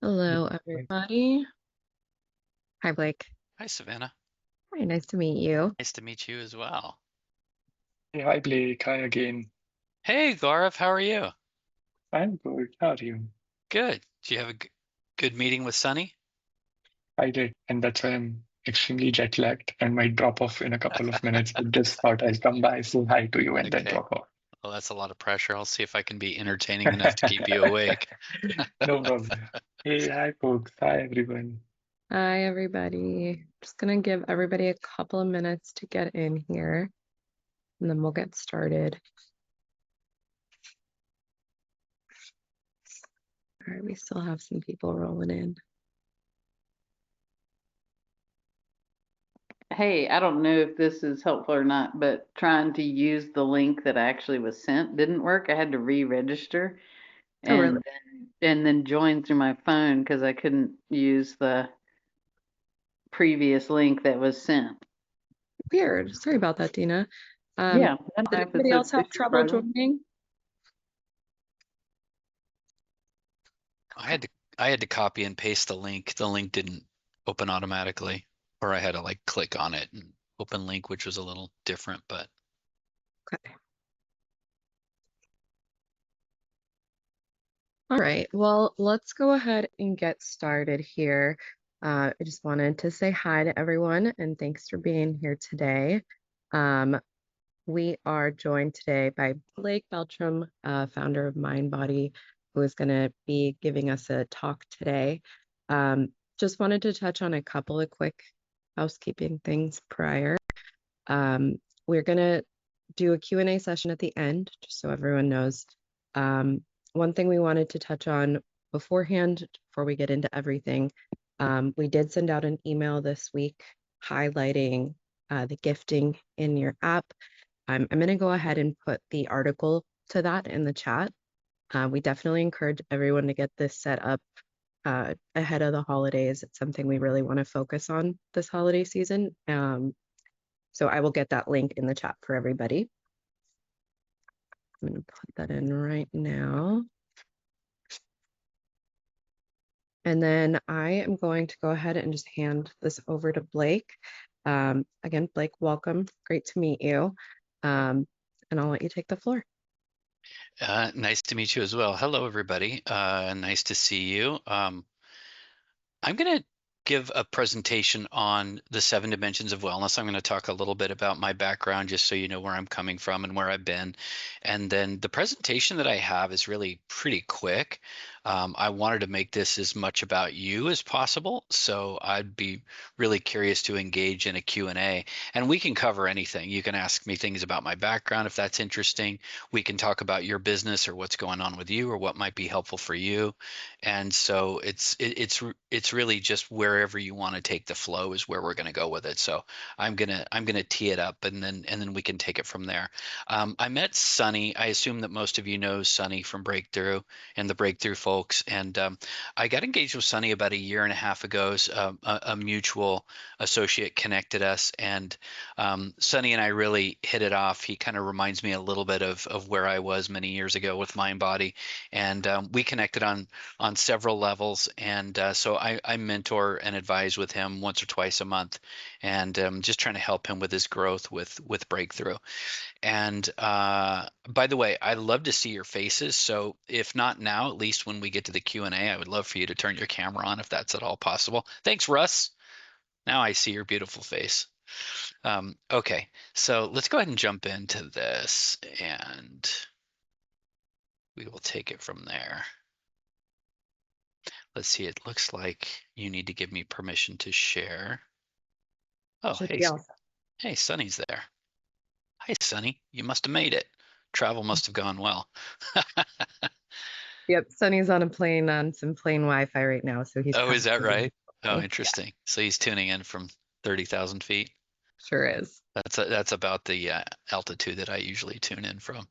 Hello, everybody. Hi, Blake. Hi, Savannah. Hi, nice to meet you. Nice to meet you as well. Hey, hi Blake, hi again. Hey, Gaurav, how are you? I'm good. How are you? Good. Did you have a good meeting with Sunny? I did, and that's why I'm extremely jet lagged and might drop off in a couple of minutes. But just thought I'll come by, say hi to you, and then Okay. drop off. Well, that's a lot of pressure. I'll see if I can be entertaining enough to keep you awake. No problem. Hey, hi folks. Hi everyone. Hi, everybody. Just gonna give everybody a couple of minutes to get in here, and then we'll get started. All right, we still have some people rolling in. Hey, I don't know if this is helpful or not, but trying to use the link that actually was sent didn't work. I had to re-register Oh, really? and then join through my phone because I couldn't use the previous link that was sent. Weird. Sorry about that, Dina. Yeah, I don't Did know if anybody it's a else have big trouble struggle. joining? I had to I had to copy and paste the link. The link didn't open automatically, or I had to like click on it and open link, which was a little different, but Okay. All right. Well, let's go ahead and get started here. I just wanted to say hi to everyone and thanks for being here today. We are joined today by Blake Beltram, founder of Mindbody, who is going to be giving us a talk today. Just wanted to touch on a couple of quick housekeeping things prior. We're going to do a Q&A session at the end, just so everyone knows. One thing we wanted to touch on beforehand, before we get into everything, we did send out an email this week highlighting the gifting in your app. I'm going to go ahead and put the article to that in the chat. We definitely encourage everyone to get this set up ahead of the holidays. It's something we really want to focus on this holiday season. So I will get that link in the chat for everybody. I'm going to put that in right now. And then I am going to go ahead and just hand this over to Blake. Again, Blake, welcome. Great to meet you. And I'll let you take the floor. nice to meet you as well. Hello, everybody. Nice to see you. I'm going to give a presentation on the 7 dimensions of wellness. I'm going to talk a little bit about my background just so you know where I'm coming from and where I've been. And then the presentation that I have is really pretty quick. I wanted to make this as much about you as possible, so I'd be really curious to engage in a Q&A. And we can cover anything. You can ask me things about my background if that's interesting. We can talk about your business or what's going on with you or what might be helpful for you. And so it's really just wherever you want to take the flow is where we're going to go with it. So I'm gonna tee it up and then we can take it from there. I met Sunny. I assume that most of you know Sunny from Breakthrough and the Breakthrough folks. And I got engaged with Sunny about a year and a half ago. A mutual associate connected us, and Sunny and I really hit it off. He kind of reminds me a little bit of where I was many years ago with Mindbody, and we connected on several levels. And so I mentor and advise with him once or twice a month, and just trying to help him with his growth with Breakthrough. And by the way, I'd love to see your faces. So if not now, at least when we get to the Q&A, I would love for you to turn your camera on if that's at all possible. Thanks, Russ. Now I see your beautiful face. Okay, so let's go ahead and jump into this, and we will take it from there. Let's see, it looks like you need to give me permission to share. Oh, hey, hey, Sunny's there. Hi, Sunny. You must have made it. Travel must have gone well. Yep, Sunny's on a plane on some plane Wi-Fi right now, so he's Oh, is that right? Oh, Yeah, interesting. So he's tuning in from 30,000 feet. sure is. That's about the altitude that I usually tune in from.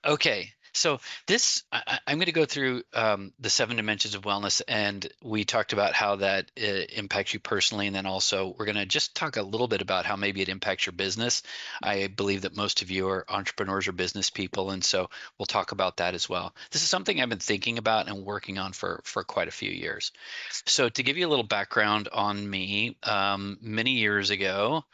Okay, So I'm going to go through the 7 dimensions of wellness, and we talked about how that impacts you personally, and then also we're going to just talk a little bit about how maybe it impacts your business. I believe that most of you are entrepreneurs or business people, and so we'll talk about that as well. This is something I've been thinking about and working on for quite a few years. So to give you a little background on me, many years ago,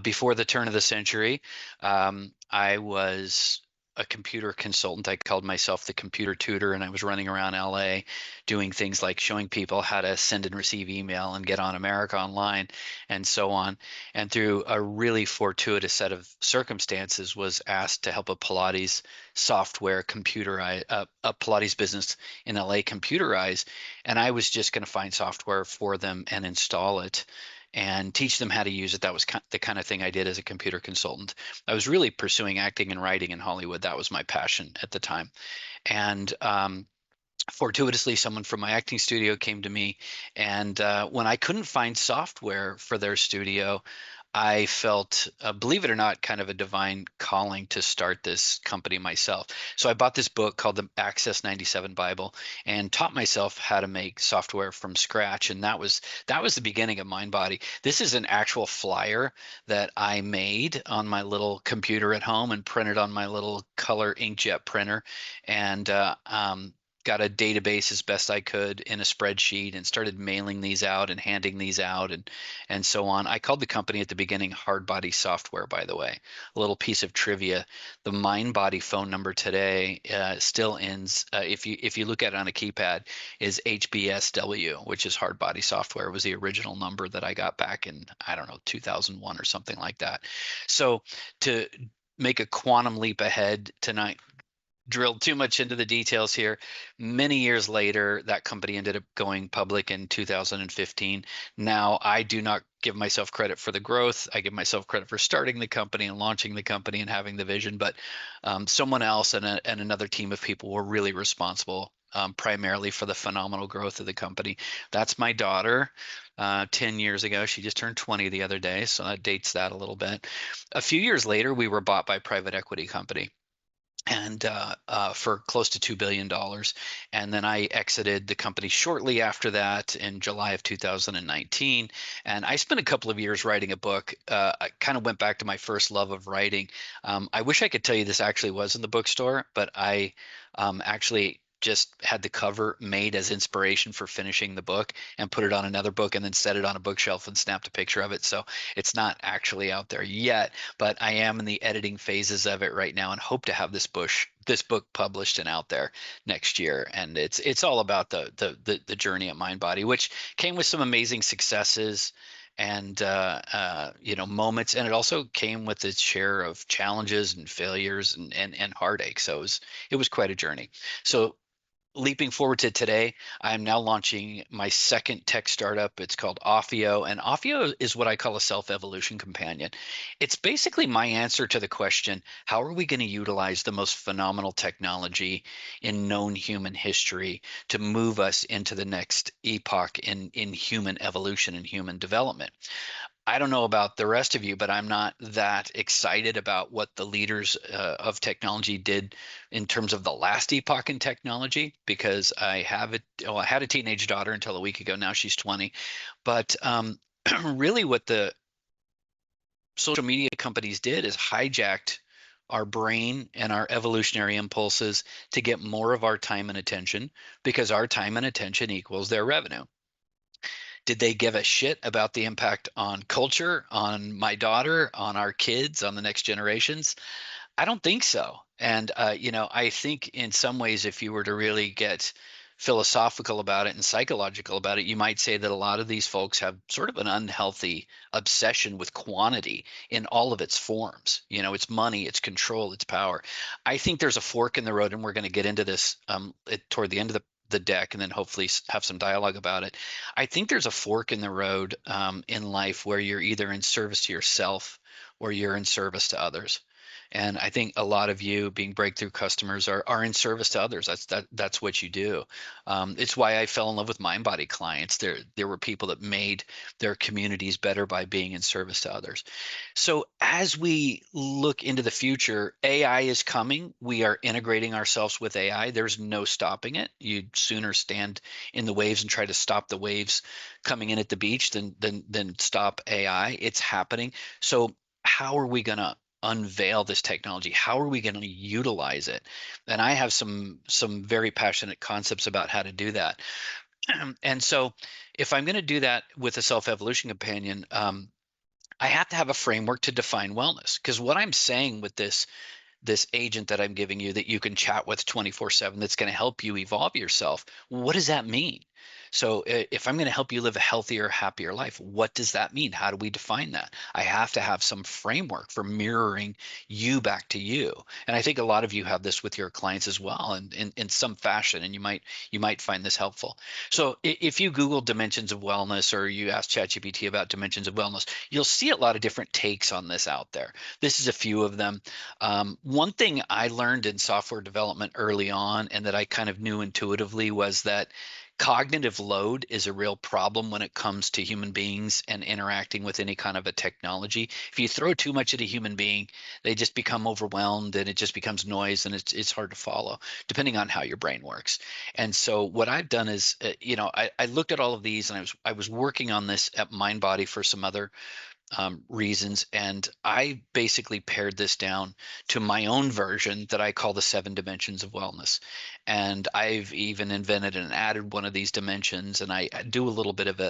before the turn of the century, I was a computer consultant. I called myself the computer tutor, and I was running around LA doing things like showing people how to send and receive email and get on America Online and so on. And through a really fortuitous set of circumstances, was asked to help a Pilates software a Pilates business in LA computerize. And I was just going to find software for them and install it and teach them how to use it. That was the kind of thing I did as a computer consultant. I was really pursuing acting and writing in Hollywood. That was my passion at the time. And fortuitously, someone from my acting studio came to me, and when I couldn't find software for their studio, I felt, believe it or not, kind of a divine calling to start this company myself. So I bought this book called the Access 97 Bible and taught myself how to make software from scratch. And that was the beginning of Mindbody. This is an actual flyer that I made on my little computer at home and printed on my little color inkjet printer, and got a database as best I could in a spreadsheet and started mailing these out and handing these out and so on. I called the company at the beginning Hardbody Software, by the way. A little piece of trivia: the Mindbody phone number today still ends, if you look at it on a keypad, is HBSW, which is Hardbody Software. It was the original number that I got back in, I don't know, 2001 or something like that. So to make a quantum leap ahead tonight, drilled too much into the details here. Many years later, that company ended up going public in 2015. Now, I do not give myself credit for the growth. I give myself credit for starting the company and launching the company and having the vision. But someone else and another team of people were really responsible, primarily for the phenomenal growth of the company. That's my daughter. 10 years ago, she just turned 20 the other day, so that dates that a little bit. A few years later, we were bought by a private equity company, and for close to $2 billion. And then I exited the company shortly after that in July of 2019. And I spent a couple of years writing a book. I kind of went back to my first love of writing. I wish I could tell you this actually was in the bookstore, but I actually just had the cover made as inspiration for finishing the book and put it on another book and then set it on a bookshelf and snapped a picture of it. So it's not actually out there yet, but I am in the editing phases of it right now and hope to have this book published and out there next year. And it's all about the journey at Mindbody, which came with some amazing successes and moments, and it also came with its share of challenges and failures and heartache. So it was quite a journey. So leaping forward to today, I'm now launching my second tech startup. It's called Offio, and Offio is what I call a self-evolution companion. It's basically my answer to the question, how are we going to utilize the most phenomenal technology in known human history to move us into the next epoch in human evolution and human development? I don't know about the rest of you, but I'm not that excited about what the leaders of technology did in terms of the last epoch in technology, because I had a teenage daughter until a week ago. Now she's 20. But really what the social media companies did is hijacked our brain and our evolutionary impulses to get more of our time and attention, because our time and attention equals their revenue. Did they give a shit about the impact on culture, on my daughter, on our kids, on the next generations? I don't think so. And I think in some ways, if you were to really get philosophical about it and psychological about it, you might say that a lot of these folks have sort of an unhealthy obsession with quantity in all of its forms. It's money, it's control, it's power. I think there's a fork in the road, and we're going to get into this toward the end of the deck, and then hopefully have some dialogue about it. I think there's a fork in the road in life where you're either in service to yourself or you're in service to others. And I think a lot of you being breakthrough customers are in service to others. That's what you do. It's why I fell in love with Mindbody clients. There were people that made their communities better by being in service to others. So as we look into the future, AI is coming. We are integrating ourselves with AI. There's no stopping it. You'd sooner stand in the waves and try to stop the waves coming in at the beach than stop AI. It's happening. So how are we going to unveil this technology? How are we going to utilize it? And I have some very passionate concepts about how to do that. And so if I'm going to do that with a self-evolution companion, I have to have a framework to define wellness, because what I'm saying with this agent that I'm giving you that you can chat with 24/7 that's going to help you evolve yourself, what does that mean? So if I'm going to help you live a healthier, happier life, what does that mean? How do we define that? I have to have some framework for mirroring you back to you. And I think a lot of you have this with your clients as well, and in some fashion, and you might find this helpful. So if you Google dimensions of wellness, or you ask ChatGPT about dimensions of wellness, you'll see a lot of different takes on this out there. This is a few of them. One thing I learned in software development early on, and that I kind of knew intuitively, was that cognitive load is a real problem when it comes to human beings and interacting with any kind of a technology. If you throw too much at a human being, they just become overwhelmed, and it just becomes noise, and it's hard to follow, depending on how your brain works. And so what I've done is, I looked at all of these, and I was working on this at Mindbody for some other reasons. And I basically pared this down to my own version that I call the 7 dimensions of wellness. And I've even invented and added one of these dimensions, and I do a little bit of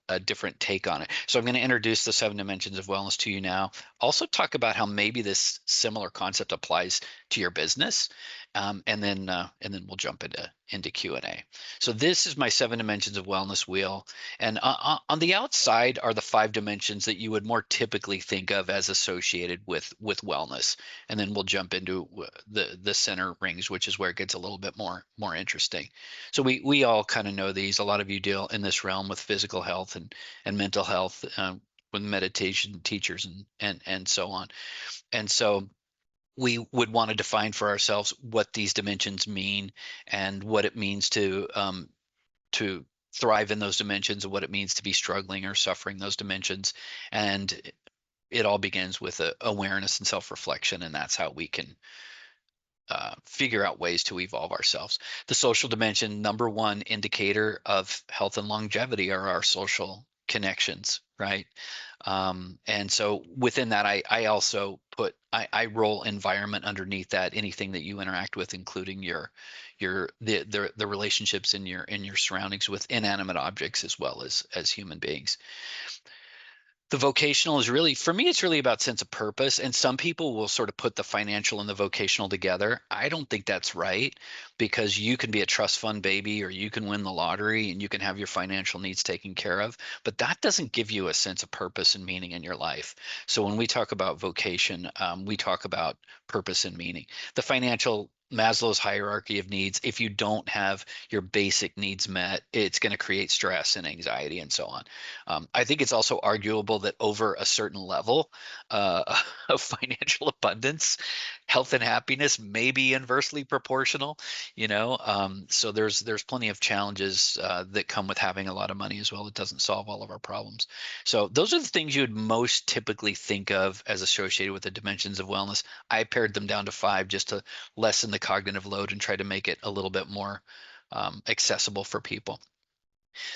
a different take on it. So I'm going to introduce the 7 dimensions of wellness to you now. Also talk about how maybe this similar concept applies to your business. And then we'll jump into Q&A. So this is my 7 dimensions of wellness wheel. And on the outside are the 5 dimensions that you would more typically think of as associated with wellness. And then we'll jump into the center rings, which is where it gets a little bit more interesting. So we all kind of know these. A lot of you deal in this realm with physical health and mental health, with meditation teachers and so on. And so we would want to define for ourselves what these dimensions mean, and what it means to thrive in those dimensions, and what it means to be struggling or suffering those dimensions. And it all begins with awareness and self-reflection, and that's how we can figure out ways to evolve ourselves. The social dimension, number one indicator of health and longevity, are our social connections, right? And so within that, I also I roll environment underneath that, anything that you interact with, including the relationships in your surroundings with inanimate objects as well as human beings. The vocational is really, for me, it's really about sense of purpose. And some people will sort of put the financial and the vocational together. I don't think that's right, because you can be a trust fund baby, or you can win the lottery and you can have your financial needs taken care of, but that doesn't give you a sense of purpose and meaning in your life. So when we talk about vocation, we talk about purpose and meaning. The financial, Maslow's hierarchy of needs, if you don't have your basic needs met, it's going to create stress and anxiety and so on. I think it's also arguable that over a certain level of financial abundance, health and happiness may be inversely proportional. So there's plenty of challenges that come with having a lot of money as well. It doesn't solve all of our problems. So those are the things you would most typically think of as associated with the dimensions of wellness. I pared them down to 5 just to lessen the cognitive load and try to make it a little bit more accessible for people.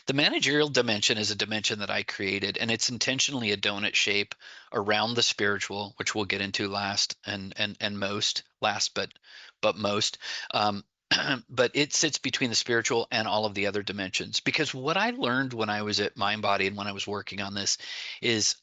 The managerial dimension is a dimension that I created, and it's intentionally a donut shape around the spiritual, which we'll get into last and most last, but most. But it sits between the spiritual and all of the other dimensions. Because what I learned when I was at Mindbody and when I was working on this is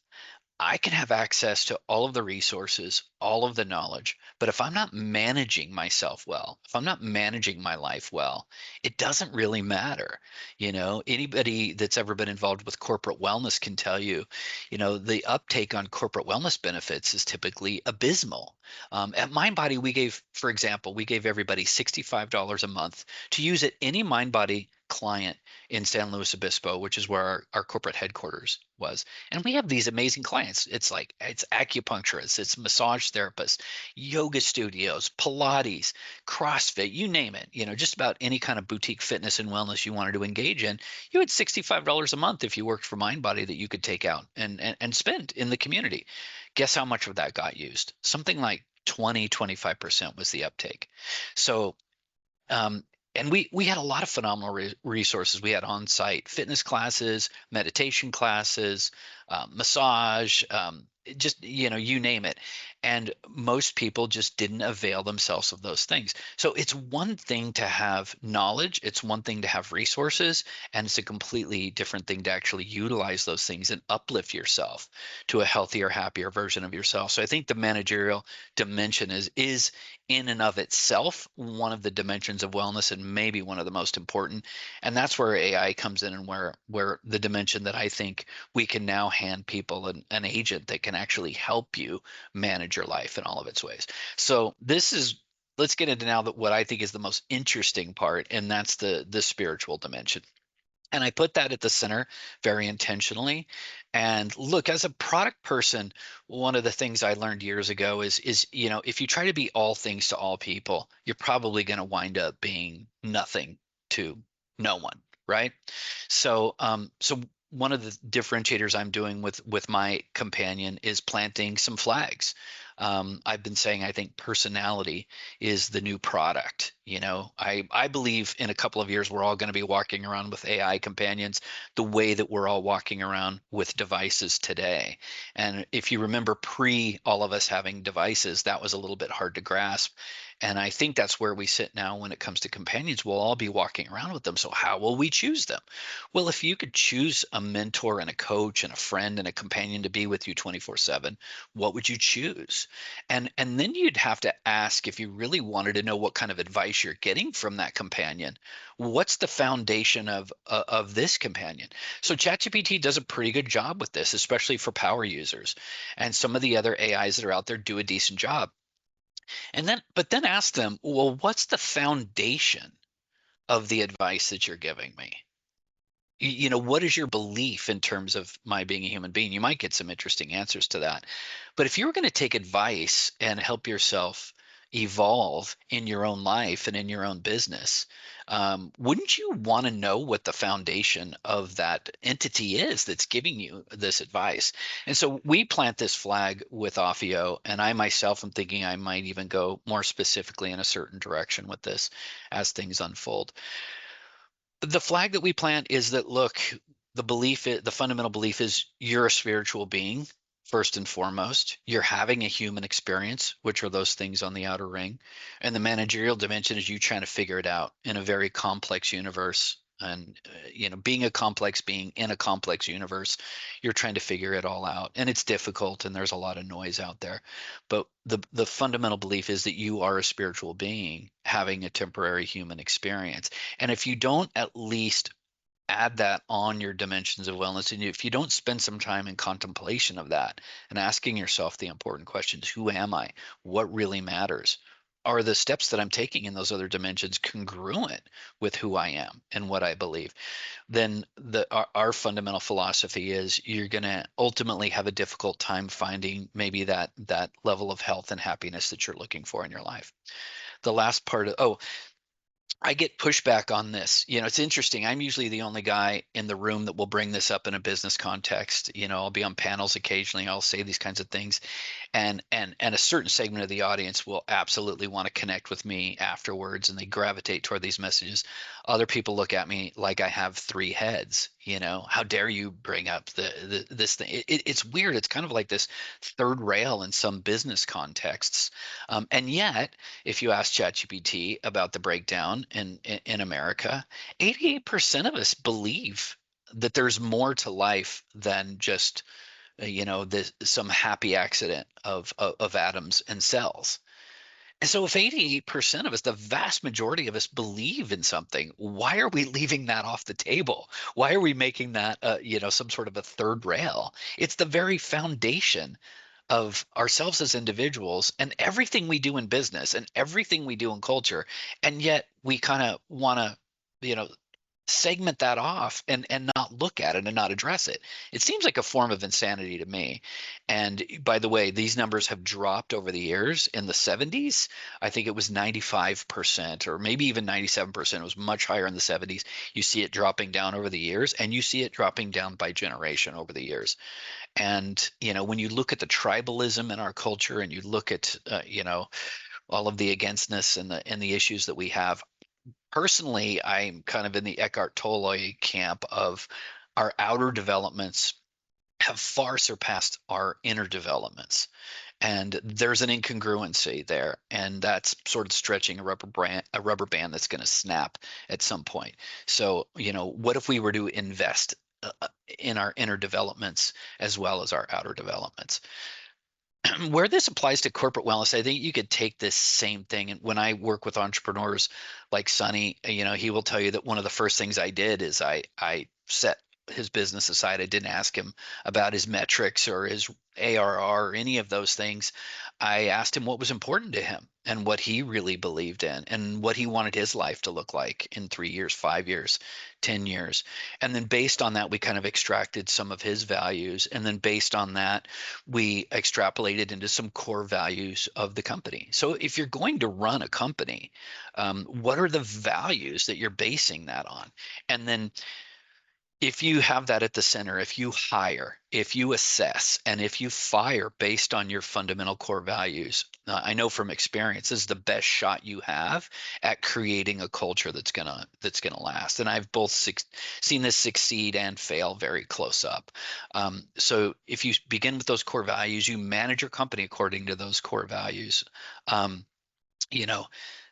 I can have access to all of the resources, all of the knowledge, but if I'm not managing myself well, if I'm not managing my life well, it doesn't really matter. Anybody that's ever been involved with corporate wellness can tell you, the uptake on corporate wellness benefits is typically abysmal. At Mindbody, we gave, for example, we gave everybody $65 a month to use at any Mindbody client in San Luis Obispo, which is where our corporate headquarters was. And we have these amazing clients. It's acupuncturists, it's massage therapists, yoga studios, Pilates, CrossFit, you name it, just about any kind of boutique fitness and wellness you wanted to engage in. You had $65 a month if you worked for Mindbody that you could take out and spend in the community. Guess how much of that got used? Something like 25% was the uptake. So um, and we had a lot of phenomenal resources. We had on-site fitness classes, meditation classes, massage, just you name it. And most people just didn't avail themselves of those things. So it's one thing to have knowledge, it's one thing to have resources, and it's a completely different thing to actually utilize those things and uplift yourself to a healthier, happier version of yourself. So I think the managerial dimension is in and of itself one of the dimensions of wellness and maybe one of the most important. And that's where AI comes in, and where the dimension that I think we can now hand people an agent that can actually help you manage your life in all of its ways. So let's get into now that what I think is the most interesting part, and that's the spiritual dimension. And I put that at the center very intentionally. And look, as a product person, one of the things I learned years ago is if you try to be all things to all people, you're probably going to wind up being nothing to no one, right? So one of the differentiators I'm doing with my companion is planting some flags. I've been saying I think personality is the new product. I believe in a couple of years we're all going to be walking around with AI companions the way that we're all walking around with devices today. And if you remember pre all of us having devices, that was a little bit hard to grasp. And I think that's where we sit now when it comes to companions. We'll all be walking around with them. So how will we choose them? Well, if you could choose a mentor and a coach and a friend and a companion to be with you 24/7, what would you choose? And then you'd have to ask, if you really wanted to know what kind of advice you're getting from that companion, what's the foundation of this companion? So ChatGPT does a pretty good job with this, especially for power users. And some of the other AIs that are out there do a decent job. But then ask them, well, what's the foundation of the advice that you're giving me? What is your belief in terms of my being a human being? You might get some interesting answers to that. But if you were going to take advice and help yourself evolve in your own life and in your own business, wouldn't you want to know what the foundation of that entity is that's giving you this advice? And so we plant this flag with Offio, and I myself am thinking I might even go more specifically in a certain direction with this as things unfold. The flag that we plant is that, look, the fundamental belief is you're a spiritual being first and foremost. You're having a human experience, which are those things on the outer ring. And the managerial dimension is you trying to figure it out in a very complex universe. And being a complex being in a complex universe, you're trying to figure it all out, and it's difficult, and there's a lot of noise out there. But the fundamental belief is that you are a spiritual being having a temporary human experience. And if you don't at least add that on your dimensions of wellness, and if you don't spend some time in contemplation of that and asking yourself the important questions, who am I? What really matters? Are the steps that I'm taking in those other dimensions congruent with who I am and what I believe? Then our fundamental philosophy is you're going to ultimately have a difficult time finding maybe that level of health and happiness that you're looking for in your life. The last part of, I get pushback on this. It's interesting. I'm usually the only guy in the room that will bring this up in a business context. I'll be on panels occasionally. I'll say these kinds of things, and a certain segment of the audience will absolutely want to connect with me afterwards, and they gravitate toward these messages. Other people look at me like I have three heads. How dare you bring up this thing? It's weird. It's kind of like this third rail in some business contexts, and yet if you ask ChatGPT about the breakdown in America, 88% of us believe that there's more to life than just some happy accident of atoms and cells. And so if 88% of us, the vast majority of us, believe in something, why are we leaving that off the table? Why are we making that some sort of a third rail? It's the very foundation of ourselves as individuals and everything we do in business and everything we do in culture. And yet we kind of want to, you know, segment that off and not look at it and not address it. It seems like a form of insanity to me. And by the way, these numbers have dropped over the years. In the 70s, I think it was 95% or maybe even 97%. It was much higher in the 70s. You see it dropping down over the years, and you see it dropping down by generation over the years. And when you look at the tribalism in our culture, and you look at all of the againstness and the issues that we have. Personally, I'm kind of in the Eckhart Tolle camp of our outer developments have far surpassed our inner developments. And there's an incongruency there. And that's sort of stretching a rubber band that's going to snap at some point. So, what if we were to invest in our inner developments as well as our outer developments? Where this applies to corporate wellness, I think you could take this same thing. And when I work with entrepreneurs like Sonny, he will tell you that one of the first things I did is I set his business aside. I didn't ask him about his metrics or his ARR or any of those things. I asked him what was important to him and what he really believed in and what he wanted his life to look like in 3 years, 5 years, 10 years. And then based on that, we kind of extracted some of his values. And then based on that, we extrapolated into some core values of the company. So if you're going to run a company, what are the values that you're basing that on? And then if you have that at the center, if you hire, if you assess, and if you fire based on your fundamental core values, I know from experience, this is the best shot you have at creating a culture that's gonna last. And I've both seen this succeed and fail very close up. So if you begin with those core values, you manage your company according to those core values. Um, you know,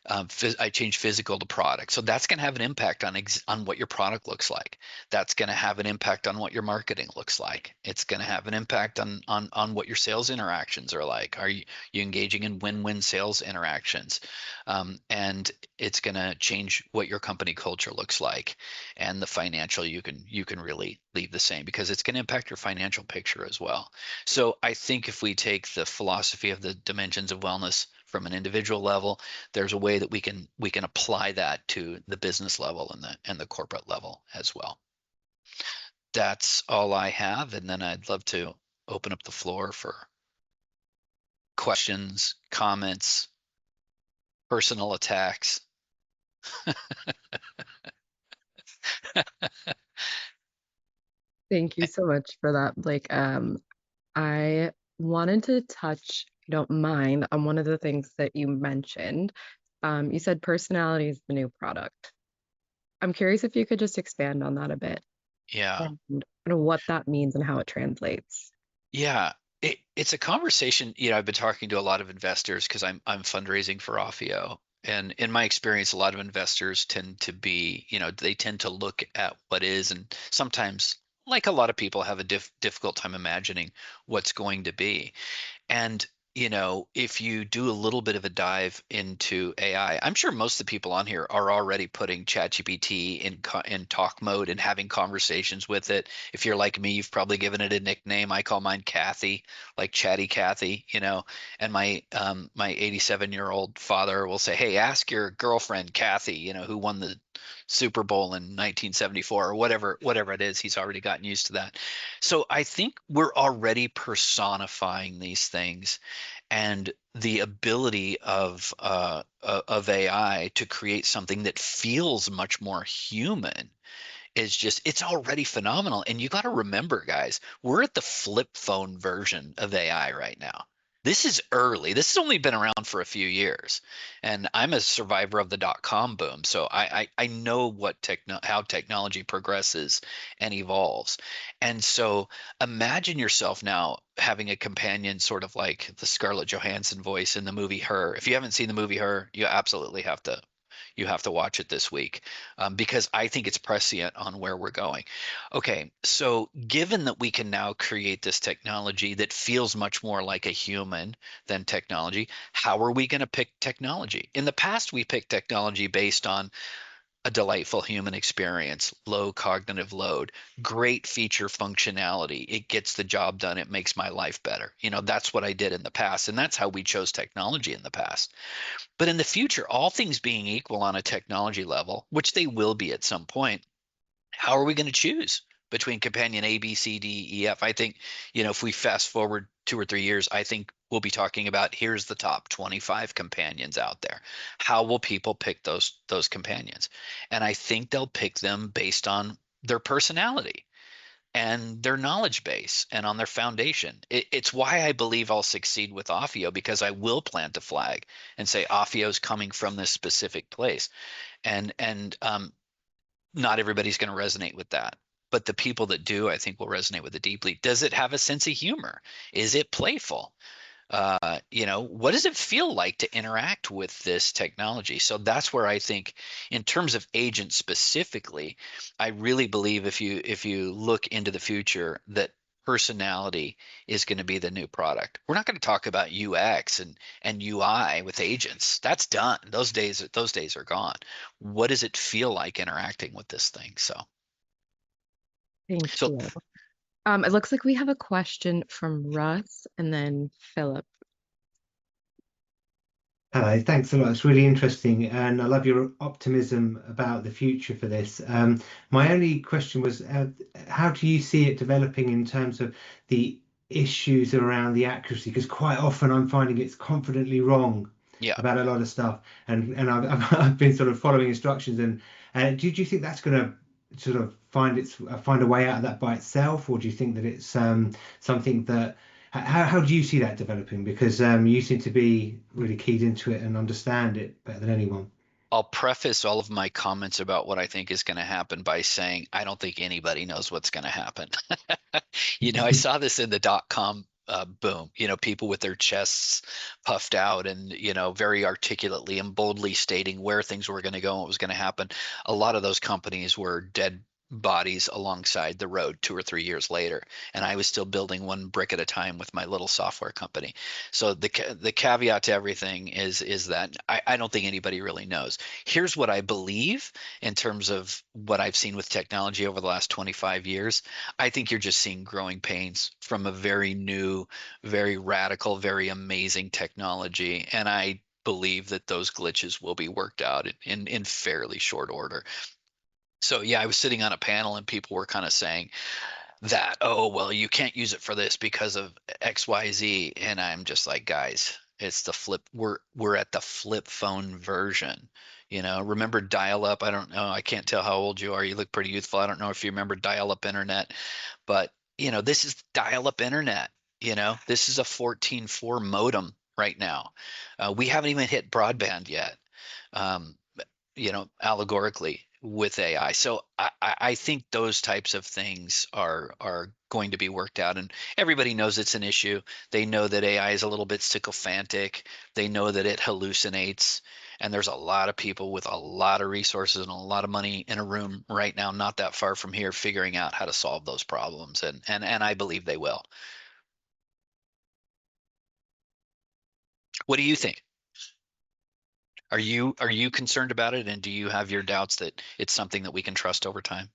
I change physical to product. So that's going to have an impact on what your product looks like. That's going to have an impact on what your marketing looks like. It's going to have an impact on what your sales interactions are like. Are you engaging in win-win sales interactions? And it's going to change what your company culture looks like, and the financial you can really leave the same because it's going to impact your financial picture as well. So I think if we take the philosophy of the dimensions of wellness from an individual level, there's a way that we can apply that to the business level and the corporate level as well. That's all I have, and then I'd love to open up the floor for questions, comments, personal attacks. Thank you so much for that, Blake. I wanted to touch, if you don't mind, on one of the things that you mentioned. You said personality is the new product. I'm curious if you could just expand on that a bit Yeah. and what that means and how it translates. Yeah, it's a conversation. I've been talking to a lot of investors because I'm fundraising for Offio, and in my experience, a lot of investors tend to be, they tend to look at what is, and sometimes, like a lot of people, have a difficult time imagining what's going to be. And if you do a little bit of a dive into AI, I'm sure most of the people on here are already putting ChatGPT in talk mode and having conversations with it. If you're like me, you've probably given it a nickname. I call mine Kathy, like Chatty Kathy, And my 87-year-old father will say, "Hey, ask your girlfriend Kathy, who won the Super Bowl in 1974 or whatever it is." He's already gotten used to that. So I think we're already personifying these things, and the ability of AI to create something that feels much more human it's already phenomenal. And you got to remember, guys, we're at the flip phone version of AI right now. This is early. This has only been around for a few years, and I'm a survivor of the dot-com boom, so I know how technology progresses and evolves. And so imagine yourself now having a companion, sort of like the Scarlett Johansson voice in the movie Her. If you haven't seen the movie Her, you absolutely have to watch it this week, because I think it's prescient on where we're going. Okay, so given that we can now create this technology that feels much more like a human than technology, how are we going to pick technology? In the past, we picked technology based on a delightful human experience, low cognitive load, great feature functionality. It gets the job done. It makes my life better. That's what I did in the past. And that's how we chose technology in the past. But in the future, all things being equal on a technology level, which they will be at some point, how are we going to choose between companion A, B, C, D, E, F? I think, if we fast forward 2 or 3 years, I think we'll be talking about here's the top 25 companions out there. How will people pick those companions? And I think they'll pick them based on their personality and their knowledge base and on their foundation. It's why I believe I'll succeed with Offio, because I will plant a flag and say Offio is coming from this specific place. And not everybody's going to resonate with that. But the people that do, I think, will resonate with it deeply. Does it have a sense of humor? Is it playful? What does it feel like to interact with this technology? So that's where I think, in terms of agents specifically, I really believe if you look into the future, that personality is going to be the new product. We're not going to talk about UX and UI with agents. That's done. Those days are gone. What does it feel like interacting with this thing? Thank So you. It looks like we have a question from Russ and then Philip. Hello, thanks a lot. It's really interesting, and I love your optimism about the future for this. My only question was, how do you see it developing in terms of the issues around the accuracy? Because quite often I'm finding it's confidently wrong yeah, about a lot of stuff, and I've been sort of following instructions. And do you think that's going to sort of find a way out of that by itself, or do you think that it's something that how do you see that developing? Because you seem to be really keyed into it and understand it better than anyone. I'll preface all of my comments about what I think is going to happen by saying I don't think anybody knows what's going to happen. I saw this in the dot-com boom. People with their chests puffed out and, very articulately and boldly stating where things were going to go and what was going to happen. A lot of those companies were dead bodies alongside the road 2 or 3 years later, and I was still building one brick at a time with my little software company. So the caveat to everything is that I don't think anybody really knows. Here's what I believe in terms of what I've seen with technology over the last 25 years. I think you're just seeing growing pains from a very new, very radical, very amazing technology, and I believe that those glitches will be worked out in fairly short order. So yeah, I was sitting on a panel and people were kind of saying that, oh, well, you can't use it for this because of XYZ. And I'm just like, guys, it's the flip. We're at the flip phone version. Remember dial up? I don't know. I can't tell how old you are. You look pretty youthful. I don't know if you remember dial up internet, but this is dial up internet. This is a 14.4 modem right now. We haven't even hit broadband yet. Um, allegorically with AI. So I think those types of things are going to be worked out, and everybody knows it's an issue. They know that AI is a little bit sycophantic. They know that it hallucinates, and there's a lot of people with a lot of resources and a lot of money in a room right now, not that far from here, figuring out how to solve those problems, and I believe they will. What do you think? Are you concerned about it, and do you have your doubts that it's something that we can trust over time?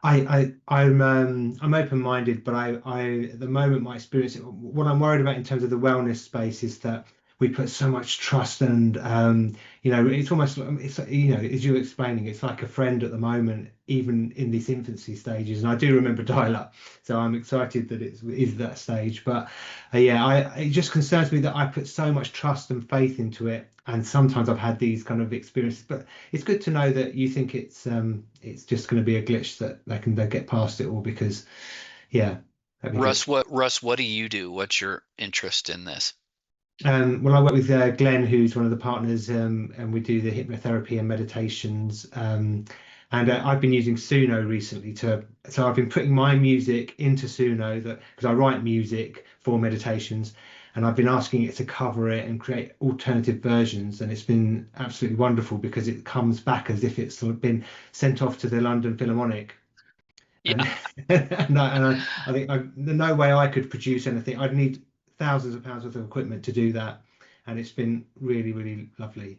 I'm open-minded, but I at the moment my experience, what I'm worried about in terms of the wellness space is that we put so much trust and it's almost it's as you're explaining, it's like a friend at the moment, even in this infancy stages. And I do remember dial-up, so I'm excited that it is that stage. But it just concerns me that I put so much trust and faith into it, and sometimes I've had these kind of experiences. But it's good to know that you think it's just going to be a glitch that they'll get past it all, because yeah, that'd be good. Russ, what do you do? What's your interest in this? Well, I work with Glenn, who's one of the partners, and we do the hypnotherapy and meditations. And I've been using Suno recently so I've been putting my music into Suno, that because I write music for meditations, and I've been asking it to cover it and create alternative versions, and it's been absolutely wonderful because it comes back as if it's sort of been sent off to the London Philharmonic. Yeah, And I think there's no way I could produce anything. I'd need thousands of pounds worth of equipment to do that, and it's been really, really lovely.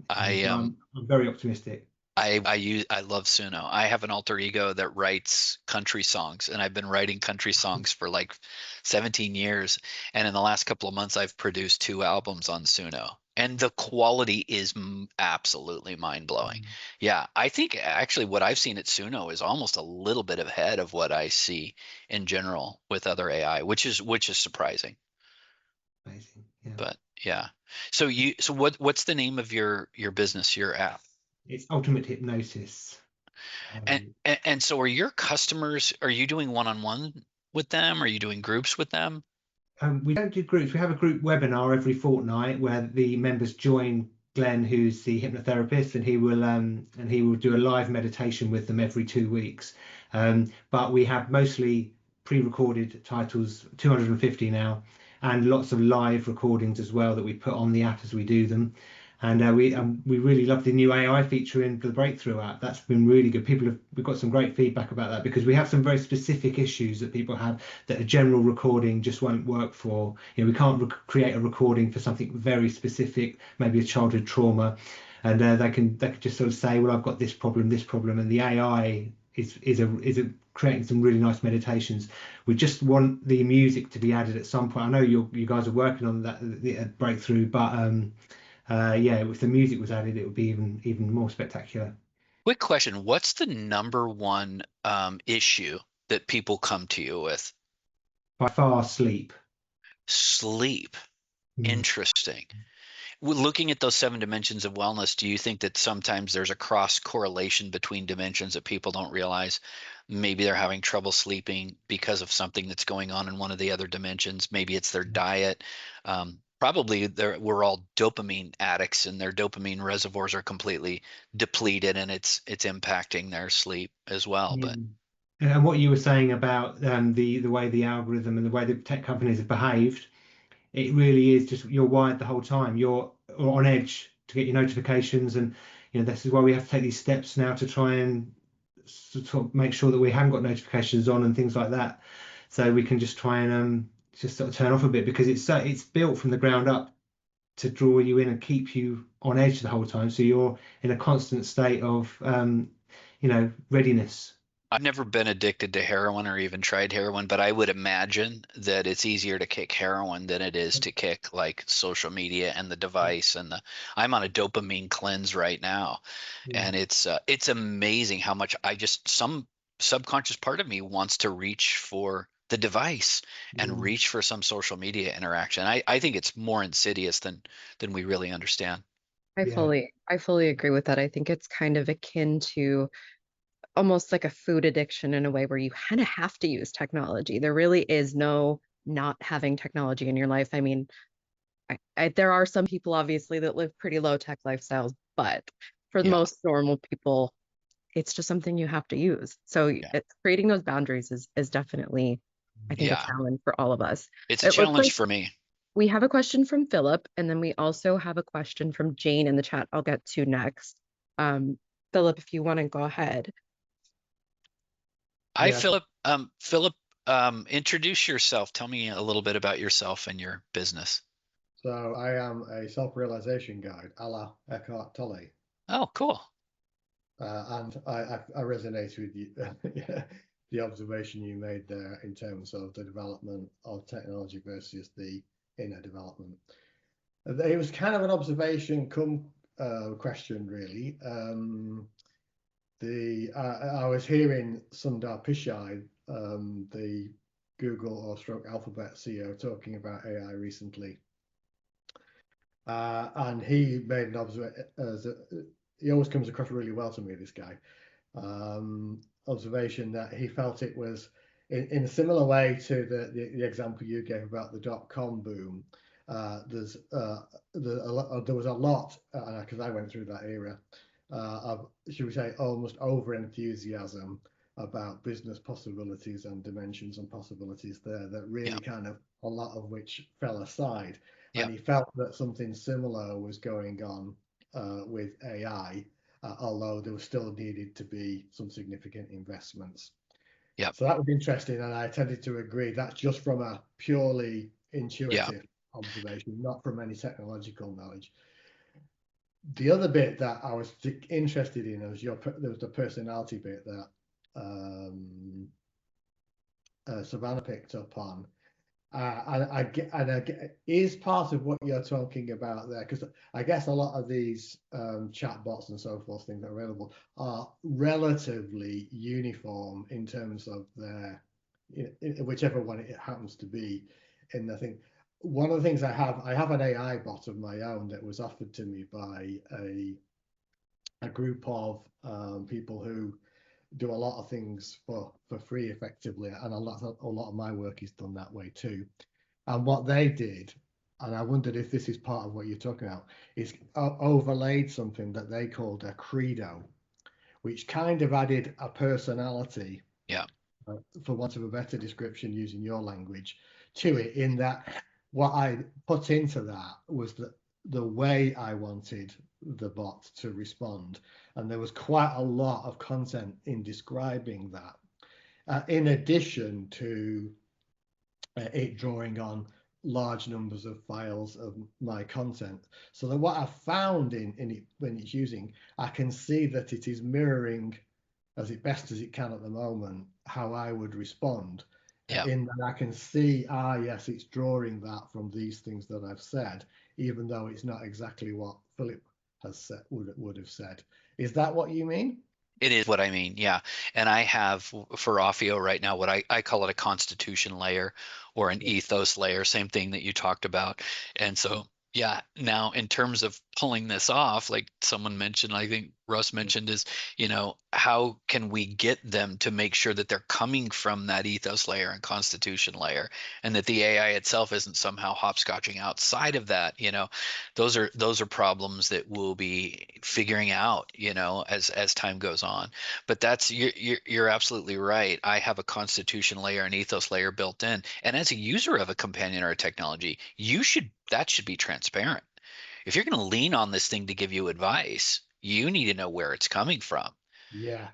I So I'm very optimistic. I love Suno. I have an alter ego that writes country songs, and I've been writing country songs for like 17 years. And in the last couple of months, I've produced 2 albums on Suno, and the quality is absolutely mind-blowing. Yeah, I think actually what I've seen at Suno is almost a little bit ahead of what I see in general with other AI, which is surprising. Amazing. Yeah. But yeah. So what's the name of your business, your app? It's ultimate hypnosis. And so are your customers, are you doing one-on-one with them? Are you doing groups with them? We don't do groups. We have a group webinar every fortnight where the members join Glenn, who's the hypnotherapist, and he will do a live meditation with them every 2 weeks. But we have mostly pre-recorded titles, 250 now, and lots of live recordings as well that we put on the app as we do them. And we really love the new AI feature in the Breakthrough app. That's been really good. We've got some great feedback about that because we have some very specific issues that people have that a general recording just won't work for. You know, we can't create a recording for something very specific, maybe a childhood trauma, and they can just sort of say, well, I've got this problem, and the AI is creating some really nice meditations. We just want the music to be added at some point. I know you guys are working on that the Breakthrough, but yeah, if the music was added, it would be even more spectacular. Quick question. What's the number one issue that people come to you with? By far, sleep. Sleep. Mm. Interesting. Looking at those 7 dimensions of wellness, do you think that sometimes there's a cross correlation between dimensions that people don't realize? Maybe they're having trouble sleeping because of something that's going on in one of the other dimensions. Maybe it's their diet. Probably we're all dopamine addicts, and their dopamine reservoirs are completely depleted, and it's impacting their sleep as well. Yeah. But And what you were saying about the way the algorithm and the way the tech companies have behaved, it really is just you're wired the whole time. You're on edge to get your notifications, and this is why we have to take these steps now to try and sort of make sure that we haven't got notifications on and things like that, so we can just try and just sort of turn off a bit because it's built from the ground up to draw you in and keep you on edge the whole time, so you're in a constant state of readiness. I've never been addicted to heroin or even tried heroin, but I would imagine that it's easier to kick heroin than it is to kick like social media and the device I'm on a dopamine cleanse right now. Yeah. And it's amazing how much some subconscious part of me wants to reach for the device and reach for some social media interaction. I think it's more insidious than we really understand. I fully agree with that. I think it's kind of akin to almost like a food addiction in a way where you kind of have to use technology. There really is no not having technology in your life. I mean, there are some people obviously that live pretty low tech lifestyles, but for Yeah. most normal people, it's just something you have to use. So creating those boundaries is definitely, I think, a challenge for all of us. It's a challenge for me. We have a question from Philip, and then we also have a question from Jane in the chat I'll get to next. Philip, if you want to go ahead. Hi, Philip. Philip, introduce yourself. Tell me a little bit about yourself and your business. So I am a self-realization guide, a la Eckhart Tolle. Oh, cool. And I resonate with you, the observation you made there in terms of the development of technology versus the inner development. It was kind of an observation come question, really. I was hearing Sundar Pichai, the Google or Stroke Alphabet CEO, talking about AI recently. And he made an observation. He always comes across really well to me, this guy. Observation that he felt it was in a similar way to the example you gave about the .com boom. There was a lot, because I went through that era, of, should we say, almost over enthusiasm about business possibilities and dimensions and possibilities there that really kind of a lot of which fell aside. And he felt that something similar was going on with AI, although there was still needed to be some significant investments. Yeah. So that was interesting, and I tended to agree. That's just from a purely intuitive observation, not from any technological knowledge. The other bit that I was interested in was there was the personality bit that Savannah picked up on. Is part of what you're talking about there, because I guess a lot of these chat bots and so forth, things that are available, are relatively uniform in terms of their, whichever one it happens to be. And I think one of the things I have an AI bot of my own that was offered to me by a group of people who do a lot of things for free effectively, and a lot of my work is done that way too. And what they did, and I wondered if this is part of what you're talking about, is overlaid something that they called a credo, which kind of added a personality, Yeah. for want of a better description using your language, to it, in that what I put into that was the way I wanted the bot to respond. And there was quite a lot of content in describing that, in addition to it drawing on large numbers of files of my content. So that what I found in it when it's using, I can see that it is mirroring as it best as it can at the moment how I would respond. Yeah. In that I can see, yes, it's drawing that from these things that I've said, even though it's not exactly what Philip has said, would have said. Is that what you mean? It is what I mean, yeah. And I have for Offio right now what I call it a constitution layer or an Yeah. ethos layer, same thing that you talked about. And so, yeah, now in terms of pulling this off, like someone mentioned, I think Russ mentioned, is, how can we get them to make sure that they're coming from that ethos layer and constitution layer, and that the AI itself isn't somehow hopscotching outside of that, those are problems that we'll be figuring out, as time goes on. But that's you're absolutely right. I have a constitution layer and ethos layer built in, and as a user of a companion or a technology, that should be transparent. If you're going to lean on this thing to give you advice, you need to know where it's coming from. Yeah,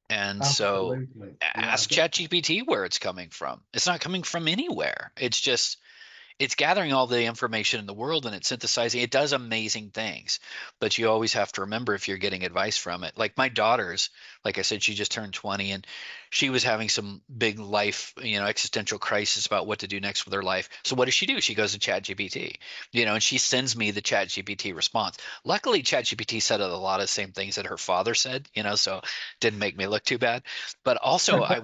And so absolutely. Yeah, ask ChatGPT where it's coming from. It's not coming from anywhere. It's gathering all the information in the world and it's synthesizing. It does amazing things, but you always have to remember if you're getting advice from it. Like my daughter's, like I said, she just turned 20 and she was having some big life, existential crisis about what to do next with her life. So what does she do? She goes to ChatGPT, and she sends me the ChatGPT response. Luckily, ChatGPT said a lot of the same things that her father said, so didn't make me look too bad. But also, I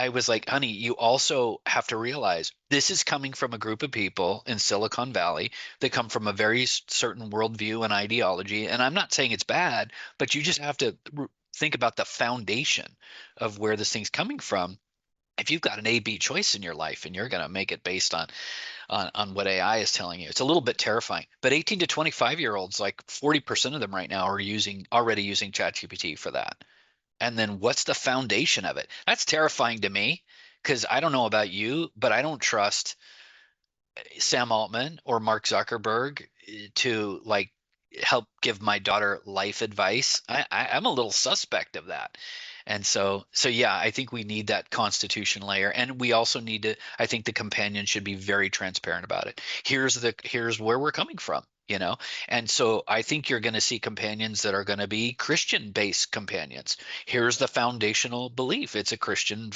was like, honey, you also have to realize this is coming from a group of people in Silicon Valley that come from a very certain worldview and ideology. And I'm not saying it's bad, but you just have to think about the foundation of where this thing's coming from. If you've got an A B choice in your life and you're going to make it based on what AI is telling you, it's a little bit terrifying. But 18 to 25-year-olds, like 40% of them right now are already using ChatGPT for that. And then what's the foundation of it? That's terrifying to me, because I don't know about you, but I don't trust Sam Altman or Mark Zuckerberg to like help give my daughter life advice. I'm a little suspect of that. And so yeah, I think we need that constitution layer, and we also need to. I think the companion should be very transparent about it. Here's where we're coming from, And so I think you're going to see companions that are going to be Christian-based companions. Here's the foundational belief. It's a Christian,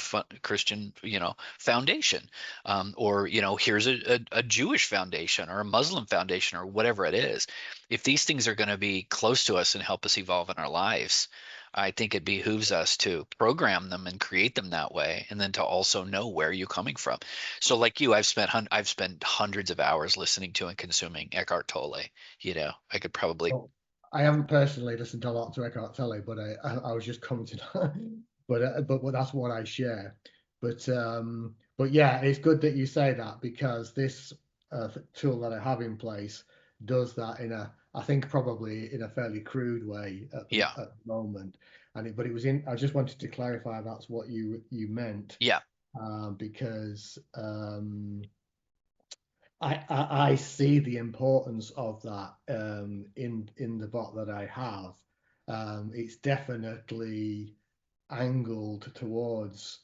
foundation. Or here's a Jewish foundation or a Muslim foundation or whatever it is. If these things are going to be close to us and help us evolve in our lives, I think it behooves us to program them and create them that way, and then to also know where you're coming from. So like you, I've spent hundreds of hours listening to and consuming Eckhart Tolle. I could probably. well, I haven't personally listened to a lot to Eckhart Tolle, but I was just commenting on, but that's what I share. But yeah, it's good that you say that, because this tool that I have in place does that I think probably in a fairly crude way Yeah. at the moment. But it was in. I just wanted to clarify that's what you meant, Yeah. because I see the importance of that in the bot that I have. It's definitely angled towards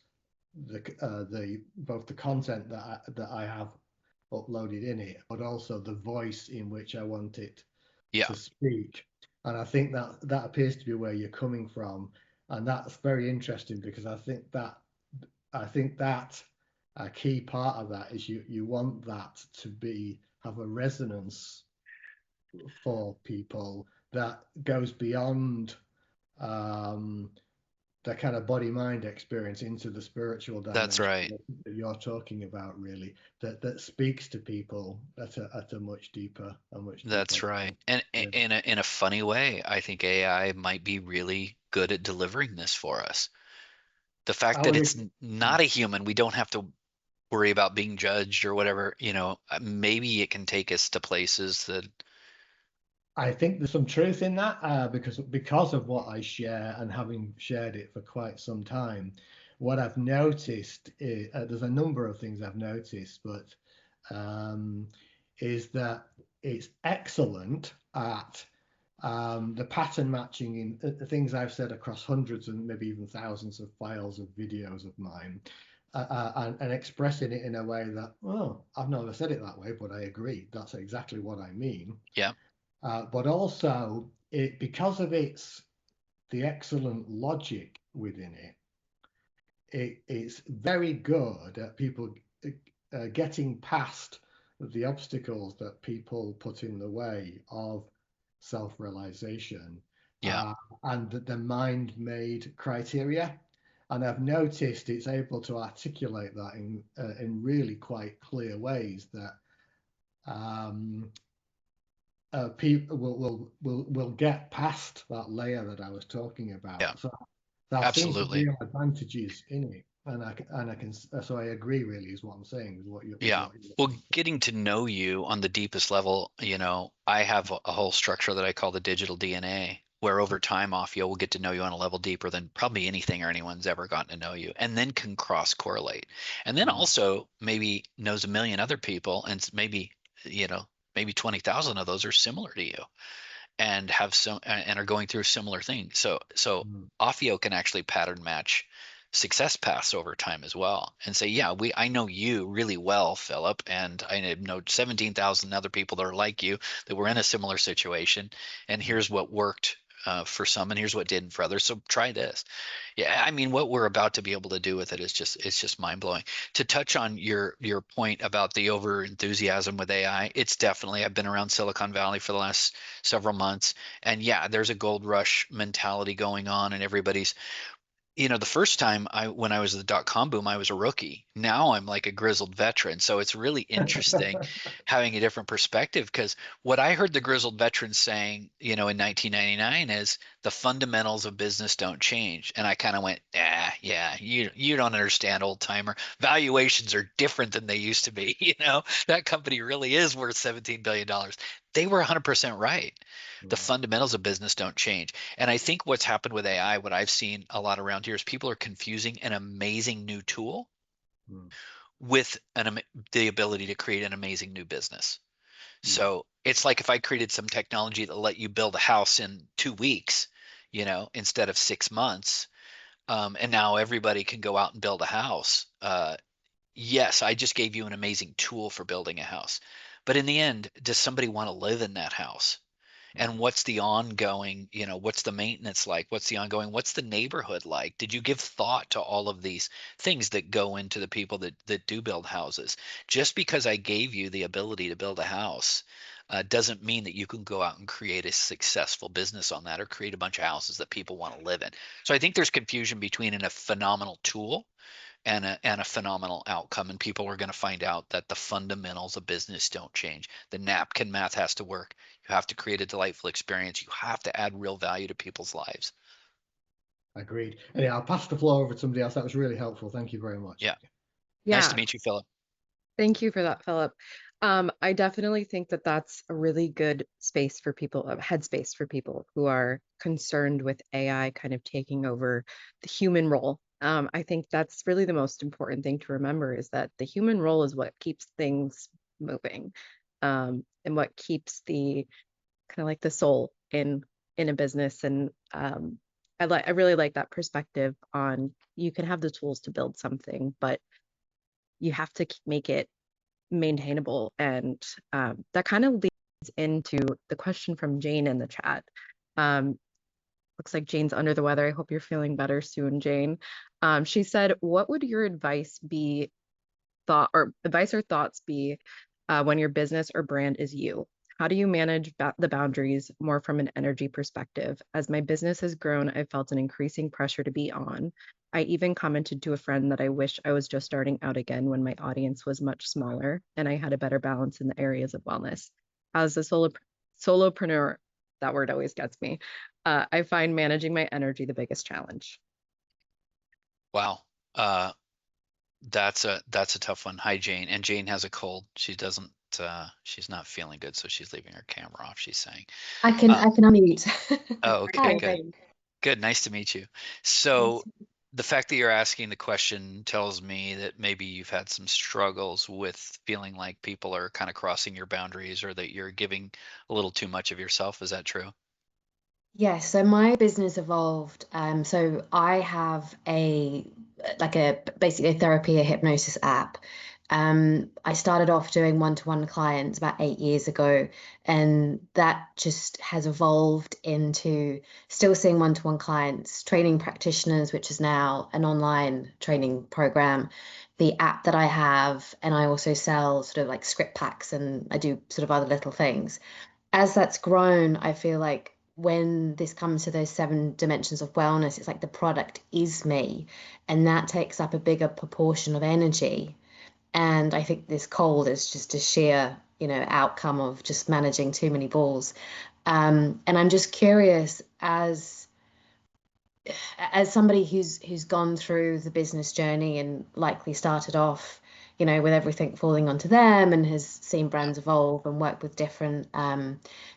the both the content that I have uploaded in it, but also the voice in which I want it to speak. And I think that appears to be where you're coming from. And that's very interesting, because I think that a key part of that is you want that to have a resonance for people that goes beyond the kind of body mind experience into the spiritual That's dimension right. that you're talking about, really, that speaks to people at a much deeper That's right. And level. in a funny way, I think AI might be really good at delivering this for us. The fact I that would it's not a human, we don't have to worry about being judged or whatever, maybe it can take us to places that, I think there's some truth in that, because of what I share, and having shared it for quite some time. What I've noticed is, there's a number of things I've noticed, but is that it's excellent at the pattern matching in the things I've said across hundreds and maybe even thousands of files of videos of mine, and expressing it in a way that, oh, I've never said it that way, but I agree. That's exactly what I mean. yeah, But also, because of the excellent logic within it's very good at people getting past the obstacles that people put in the way of self-realization, yeah, and the mind-made criteria. And I've noticed it's able to articulate that in really quite clear ways that um, people will get past that layer that I was talking yeah, about. So I've seen some absolutely. real advantages in it, and I can so I agree, really, is what I'm saying with what Yeah. you're Well, getting to know you on the deepest level, I have a whole structure that I call the digital DNA, where over time, Afia will get to know you on a level deeper than probably anything or anyone's ever gotten to know you, and then can cross correlate. And then Mm, also maybe knows a million other people, and you know, maybe 20,000 of those are similar to you and have some and are going through similar things. So mm, Offio can actually pattern match success paths over time as well, and say, yeah, I know you really well, Philip, and I know 17,000 other people that are like you that were in a similar situation, and mm. here's what worked for some, and here's what didn't for others. So try this. Yeah, I mean, what we're about to be able to do with it is just mind blowing. To touch on your point about the over enthusiasm with AI, it's definitely, I've been around Silicon Valley for the last several months, and yeah, there's a gold rush mentality going on, and everybody's, the first time when I was at the dot-com boom, I was a rookie. Now I'm like a grizzled veteran. So it's really interesting having a different perspective, because what I heard the grizzled veterans saying, in 1999 is the fundamentals of business don't change. And I kind of went, yeah, you don't understand, old timer. Valuations are different than they used to be. That company really is worth $17 billion. They were 100% right. The Mm, fundamentals of business don't change. And I think what's happened with AI, what I've seen a lot around here, is people are confusing an amazing new tool mm, with the ability to create an amazing new business. yeah. So it's like if I created some technology that let you build a house in 2 weeks, instead of 6 months, and now everybody can go out and build a house. Yes, I just gave you an amazing tool for building a house. But in the end, does somebody want to live in that house? Mm, And what's the ongoing, what's the maintenance like? What's the neighborhood like? Did you give thought to all of these things that go into the people that do build houses? Just because I gave you the ability to build a house doesn't mean that you can go out and create a successful business on that, or create a bunch of houses that people want to live in. So I think there's confusion between a phenomenal tool and a phenomenal outcome. And people are going to find out that the fundamentals of business don't change. The napkin math has to work. You have to create a delightful experience. You have to add real value to people's lives. Agreed. And yeah, I'll pass the floor over to somebody else. That was really helpful. Thank you very much. Yeah. Nice to Yeah, meet you, Philip. thank you for that, Philip. I definitely think that that's a really good space for people, headspace for people who are concerned with AI kind of taking over the human role. I think that's really the most important thing to remember, is that the human role is what keeps things moving, and what keeps the kind of like the soul in a business. And I really like that perspective on, you can have the tools to build something, but you have to make it maintainable. And that kind of into the question from Jane in the chat. Looks like Jane's under the weather. I hope you're feeling better soon, Jane. She said, what would your advice or thoughts be when your business or brand is you? How do you manage the boundaries more from an energy perspective? As my business has grown, I've felt an increasing pressure to be on. I even commented to a friend that I wish I was just starting out again when my audience was much smaller and I had a better balance in the areas of wellness. As a solopreneur, that word always gets me. I find managing my energy the biggest challenge. Wow. That's a tough one. Hi, Jane. And Jane has a cold. She's not feeling good, so she's leaving her camera off, she's saying. I can unmute. Oh, okay, Hi. good. Good. Nice to meet you. So the fact that you're asking the question tells me that maybe you've had some struggles with feeling like people are kind of crossing your boundaries or that you're giving a little too much of yourself. Is that true? Yeah, so my business evolved. So I have basically a therapy, a hypnosis app. I started off doing one-to-one clients about 8 years ago, and that just has evolved into still seeing one-to-one clients, training practitioners, which is now an online training program, the app that I have, and I also sell sort of like script packs and I do sort of other little things. As that's grown, I feel like when this comes to those 7 dimensions of wellness, it's like the product is me, and that takes up a bigger proportion of energy. And I think this cold is just a sheer, outcome of just managing too many balls. And I'm just curious, as somebody who's gone through the business journey and likely started off, with everything falling onto them and has seen brands evolve and worked with different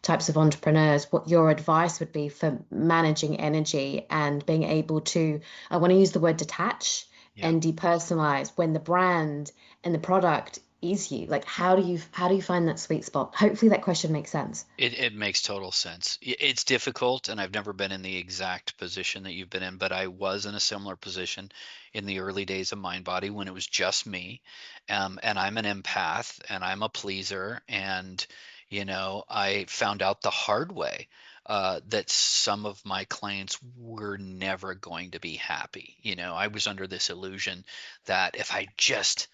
types of entrepreneurs, what your advice would be for managing energy and being able to, I want to use the word detach Yeah. and depersonalize when the brand and the product is you. Like, how do you find that sweet spot? Hopefully that question makes sense. It makes total sense. It's difficult, and I've never been in the exact position that you've been in, but I was in a similar position in the early days of Mindbody when it was just me. And I'm an empath and I'm a pleaser. And, I found out the hard way that some of my clients were never going to be happy. I was under this illusion that if I just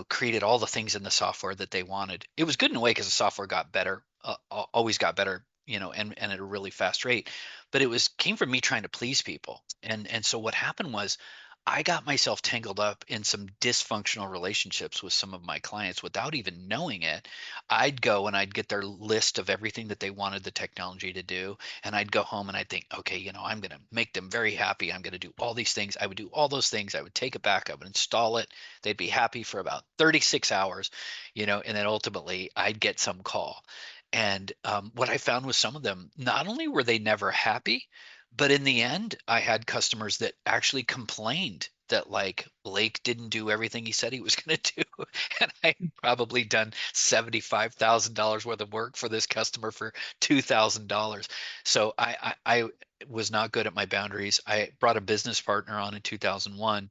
created all the things in the software that they wanted. It was good in a way because the software got better, always got better, and at a really fast rate. But it came from me trying to please people, and so what happened was I got myself tangled up in some dysfunctional relationships with some of my clients without even knowing it. I'd go and I'd get their list of everything that they wanted the technology to do, and I'd go home and I'd think, okay, I'm going to make them very happy. I'm going to do all these things. I would do all those things. I would take it back. I would install it. They'd be happy for about 36 hours, and then ultimately I'd get some call. And what I found with some of them, not only were they never happy, but in the end, I had customers that actually complained that like Blake didn't do everything he said he was going to do. And I had probably done $75,000 worth of work for this customer for $2,000. So I was not good at my boundaries. I brought a business partner on in 2001,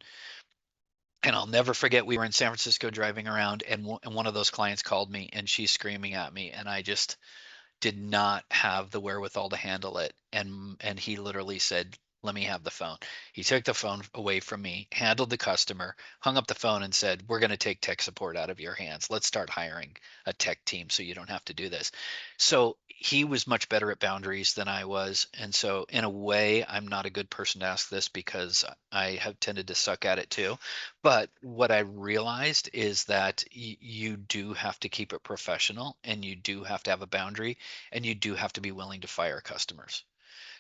and I'll never forget, we were in San Francisco driving around, and one of those clients called me and she's screaming at me, and I just did not have the wherewithal to handle it. And he literally said, "Let me have the phone." He took the phone away from me, handled the customer, hung up the phone and said, "We're going to take tech support out of your hands. Let's start hiring a tech team so you don't have to do this." So he was much better at boundaries than I was. And so in a way, I'm not a good person to ask this because I have tended to suck at it too. But what I realized is that you do have to keep it professional, and you do have to have a boundary, and you do have to be willing to fire customers.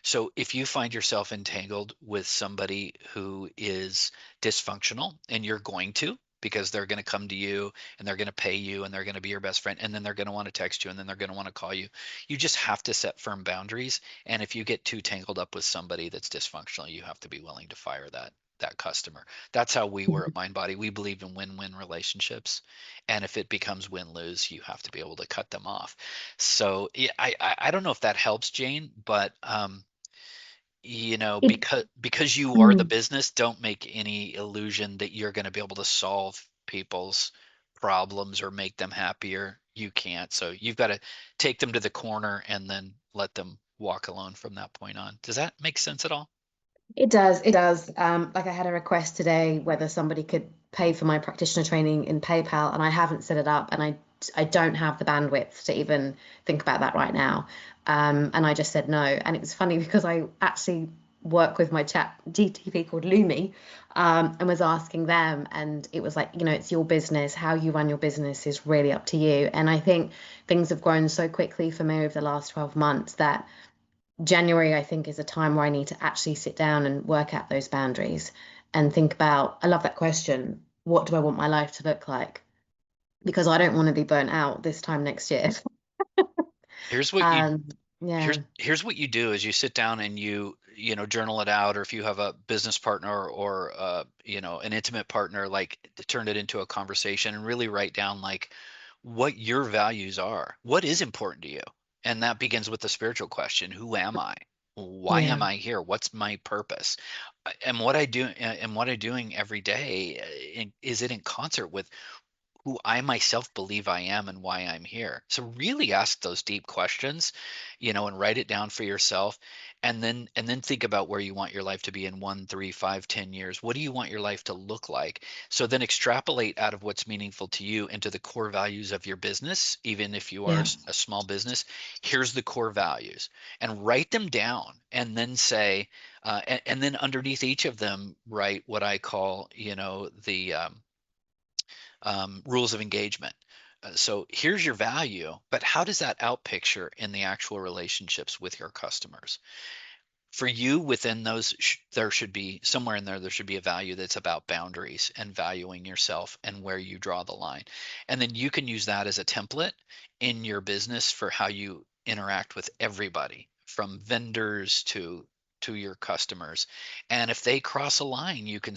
So if you find yourself entangled with somebody who is dysfunctional, and you're going to, because they're going to come to you and they're going to pay you and they're going to be your best friend, and then they're going to want to text you and then they're going to want to call you, you just have to set firm boundaries. And if you get too tangled up with somebody that's dysfunctional, you have to be willing to fire that customer. That's how we were at Mindbody. We believe in win-win relationships, and if it becomes win-lose, you have to be able to cut them off. So yeah, I don't know if that helps, Jane, but It, because you are the mm, business, don't make any illusion that you're going to be able to solve people's problems or make them happier. you can't. So you've got to take them to the corner and then let them walk alone from that point on. Does that make sense at all? It does. It does. Like I had a request today whether somebody could pay for my practitioner training in PayPal, and I haven't set it up, and I don't have the bandwidth to even think about that right now. And I just said no. And it was funny because I actually work with my chat GTP called Lumi, and was asking them, and it was like, it's your business. How you run your business is really up to you. And I think things have grown so quickly for me over the last 12 months that January, I think, is a time where I need to actually sit down and work out those boundaries and think about, I love that question. What do I want my life to look like? Because I don't want to be burnt out this time next year. Here's what you Um, yeah, here's what you do is you sit down and journal it out, or if you have a business partner or an intimate partner, like to turn it into a conversation and really write down like what your values are, what is important to you. And that begins with the spiritual question: who am I? Why yeah, am I here? What's my purpose? And what I do and what I'm doing every day, is it in concert with who I myself believe I am and why I'm here? So really ask those deep questions, and write it down for yourself, and then think about where you want your life to be in 1, 3, 5, 10 years. What do you want your life to look like? So then extrapolate out of what's meaningful to you into the core values of your business, even if you are yeah, a small business. Here's the core values, and write them down, and then say, and then underneath each of them, write what I call, the rules of engagement. So here's your value, but how does that outpicture in the actual relationships with your customers? For you, within those, there should be somewhere in there should be a value that's about boundaries and valuing yourself and where you draw the line. And then you can use that as a template in your business for how you interact with everybody, from vendors to your customers. And if they cross a line, you can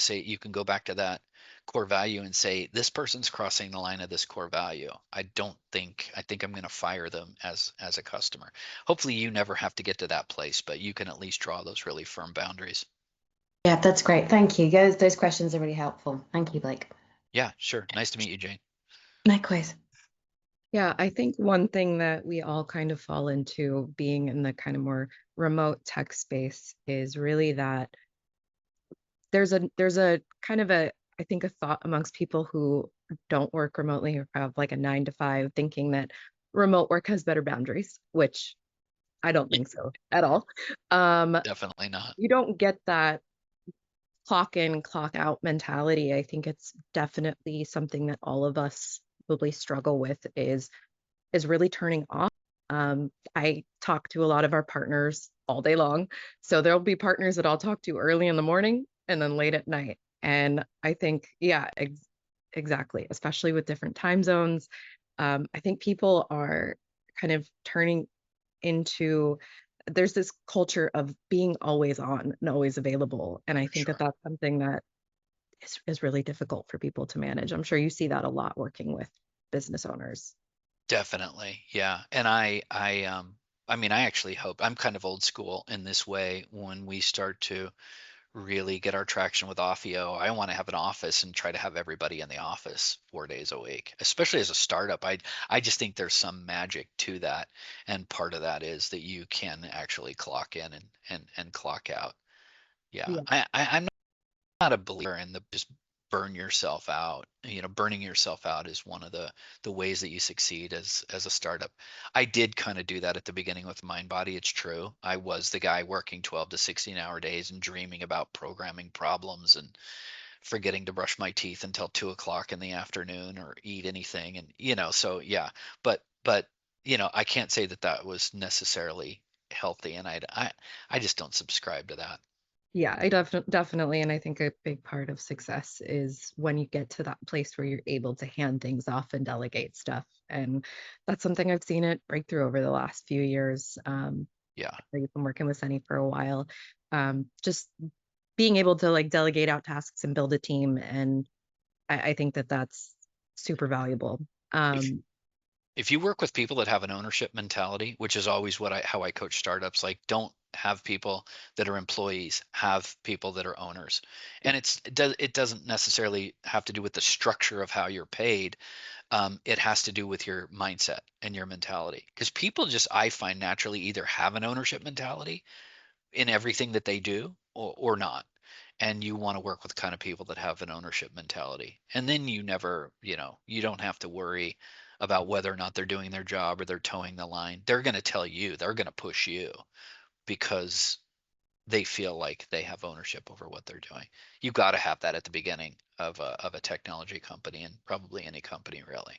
go back to that core value and say, this person's crossing the line of this core value. I think I'm going to fire them as a customer. Hopefully you never have to get to that place, but you can at least draw those really firm boundaries. yeah. That's great. Thank you. Those questions are really helpful. Thank you, Blake. Yeah, sure. Nice to meet you, Jane. Likewise. Yeah, I think one thing that we all kind of fall into being in the kind of more remote tech space is really that there's a kind of I think a thought amongst people who don't work remotely or have like a 9 to 5, thinking that remote work has better boundaries, which I don't think so at all. Definitely not. You don't get that clock in, clock out mentality. I think it's definitely something that all of us probably struggle with is really turning off. I talk to a lot of our partners all day long. So there'll be partners that I'll talk to early in the morning and then late at night. And I think, yeah, exactly, especially with different time zones. I think people are kind of turning into, there's this culture of being always on and always available. And I think that Sure. that's something that is really difficult for people to manage. I'm sure you see that a lot working with business owners. Definitely. Yeah. And I mean, I actually hope I'm kind of old school in this way. When we start to really get our traction with Offio, I want to have an office and try to have everybody in the office 4 days a week, especially as a startup. I just think there's some magic to that. And part of that is that you can actually clock in and clock out. Yeah. Yeah. I'm not a believer in the just burn yourself out. Burning yourself out is one of the ways that you succeed as a startup. I did kind of do that at the beginning with Mindbody. It's true. I was the guy working 12 to 16-hour days and dreaming about programming problems and forgetting to brush my teeth until 2 o'clock in the afternoon or eat anything. And so yeah, but I can't say that that was necessarily healthy, and I just don't subscribe to that. Yeah, I definitely, and I think a big part of success is when you get to that place where you're able to hand things off and delegate stuff. And that's something I've seen it break through over the last few years. Yeah. I've been working with Sunny for a while. Just being able to like delegate out tasks and build a team, and I think that that's super valuable. If Um, if you work with people that have an ownership mentality, which is always how I coach startups, like don't have people that are employees, have people that are owners. And it doesn't necessarily have to do with the structure of how you're paid. It has to do with your mindset and your mentality. Because people just, I find, naturally either have an ownership mentality in everything that they do, or not. And you want to work with kind of people that have an ownership mentality. And then you never, you don't have to worry about whether or not they're doing their job or they're towing the line. They're going to tell you, they're going to push you because they feel like they have ownership over what they're doing. You've got to have that at the beginning of a technology company, and probably any company, really.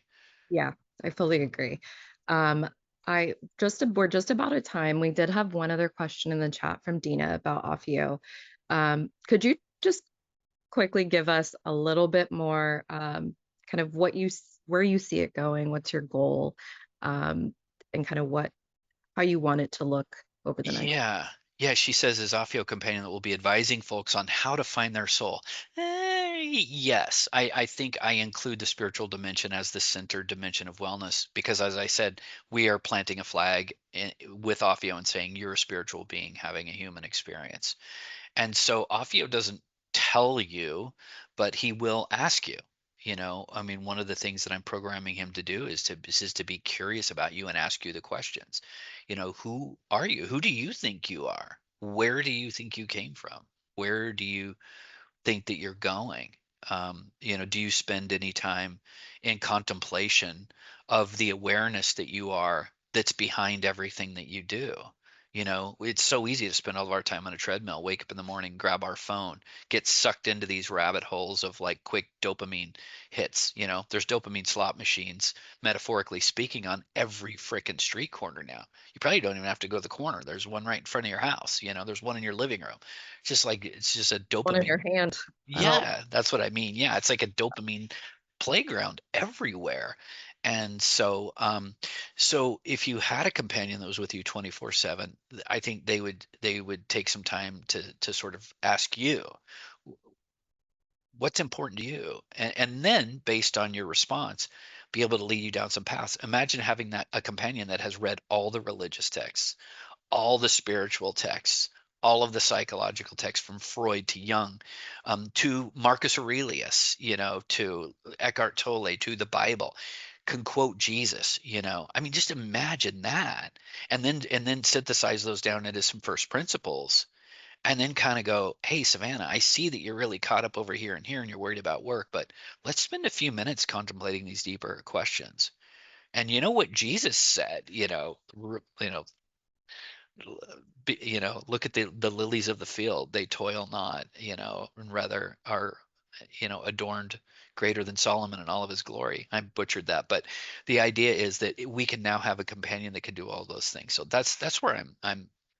Yeah, I fully agree. Um, we're just about at time. We did have one other question in the chat from Dina about Offio. Could you just quickly give us a little bit more kind of where you see it going, what's your goal, and kind of how you want it to look over the next. Yeah. Yeah, she says as Ophio companion that will be advising folks on how to find their soul. Yes, I think I include the spiritual dimension as the center dimension of wellness because, as I said, we are planting a flag with Ophio and saying you're a spiritual being having a human experience. And so Ophio doesn't tell you, but he will ask you. I mean, one of the things that I'm programming him to do is to be curious about you and ask you the questions. Who are you? Who do you think you are? Where do you think you came from? Where do you think that you're going? Do you spend any time in contemplation of the awareness that you are that's behind everything that you do? It's so easy to spend all of our time on a treadmill, wake up in the morning, grab our phone, get sucked into these rabbit holes of like quick dopamine hits. There's dopamine slot machines, metaphorically speaking, on every freaking street corner now. You probably don't even have to go to the corner. There's one right in front of your house. There's one in your living room. It's just a One in your dopamine. hand. Yeah, that's what I mean. Yeah, it's like a dopamine playground everywhere. And so if you had a companion that was with you 24/7, I think they would take some time to sort of ask you what's important to you, and then based on your response, be able to lead you down some paths. Imagine having a companion that has read all the religious texts, all the spiritual texts, all of the psychological texts from Freud to Jung, to Marcus Aurelius, to Eckhart Tolle, to the Bible, can quote Jesus. I mean, just imagine that, and then synthesize those down into some first principles, and then kind of go, hey, Savannah, I see that you're really caught up over here and here, and you're worried about work, but let's spend a few minutes contemplating these deeper questions. And you know what Jesus said, look at the lilies of the field. They toil not, and rather are, adorned greater than Solomon in all of his glory. I butchered that, but the idea is that we can now have a companion that can do all those things. So that's where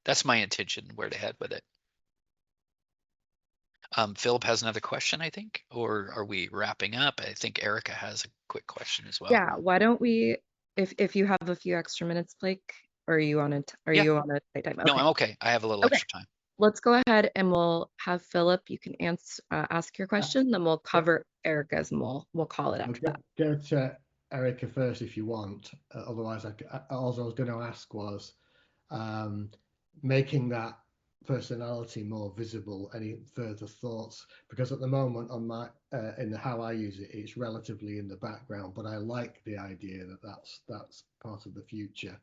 that's my intention, where to head with it. Philip has another question, I think, or are we wrapping up? I think Erica has a quick question as well. Yeah, why don't we, if you have a few extra minutes, Blake, or are Yeah. you on a tight time? No, Okay. I'm okay. I have a little Okay. extra time. Let's go ahead and we'll have Philip. You can ask your question, then we'll cover Erica's and we'll call it after that. Go to Erica first if you want. Otherwise, all I was going to ask was making that personality more visible. Any further thoughts? Because at the moment, on my in how I use it, it's relatively in the background. But I like the idea that that's part of the future.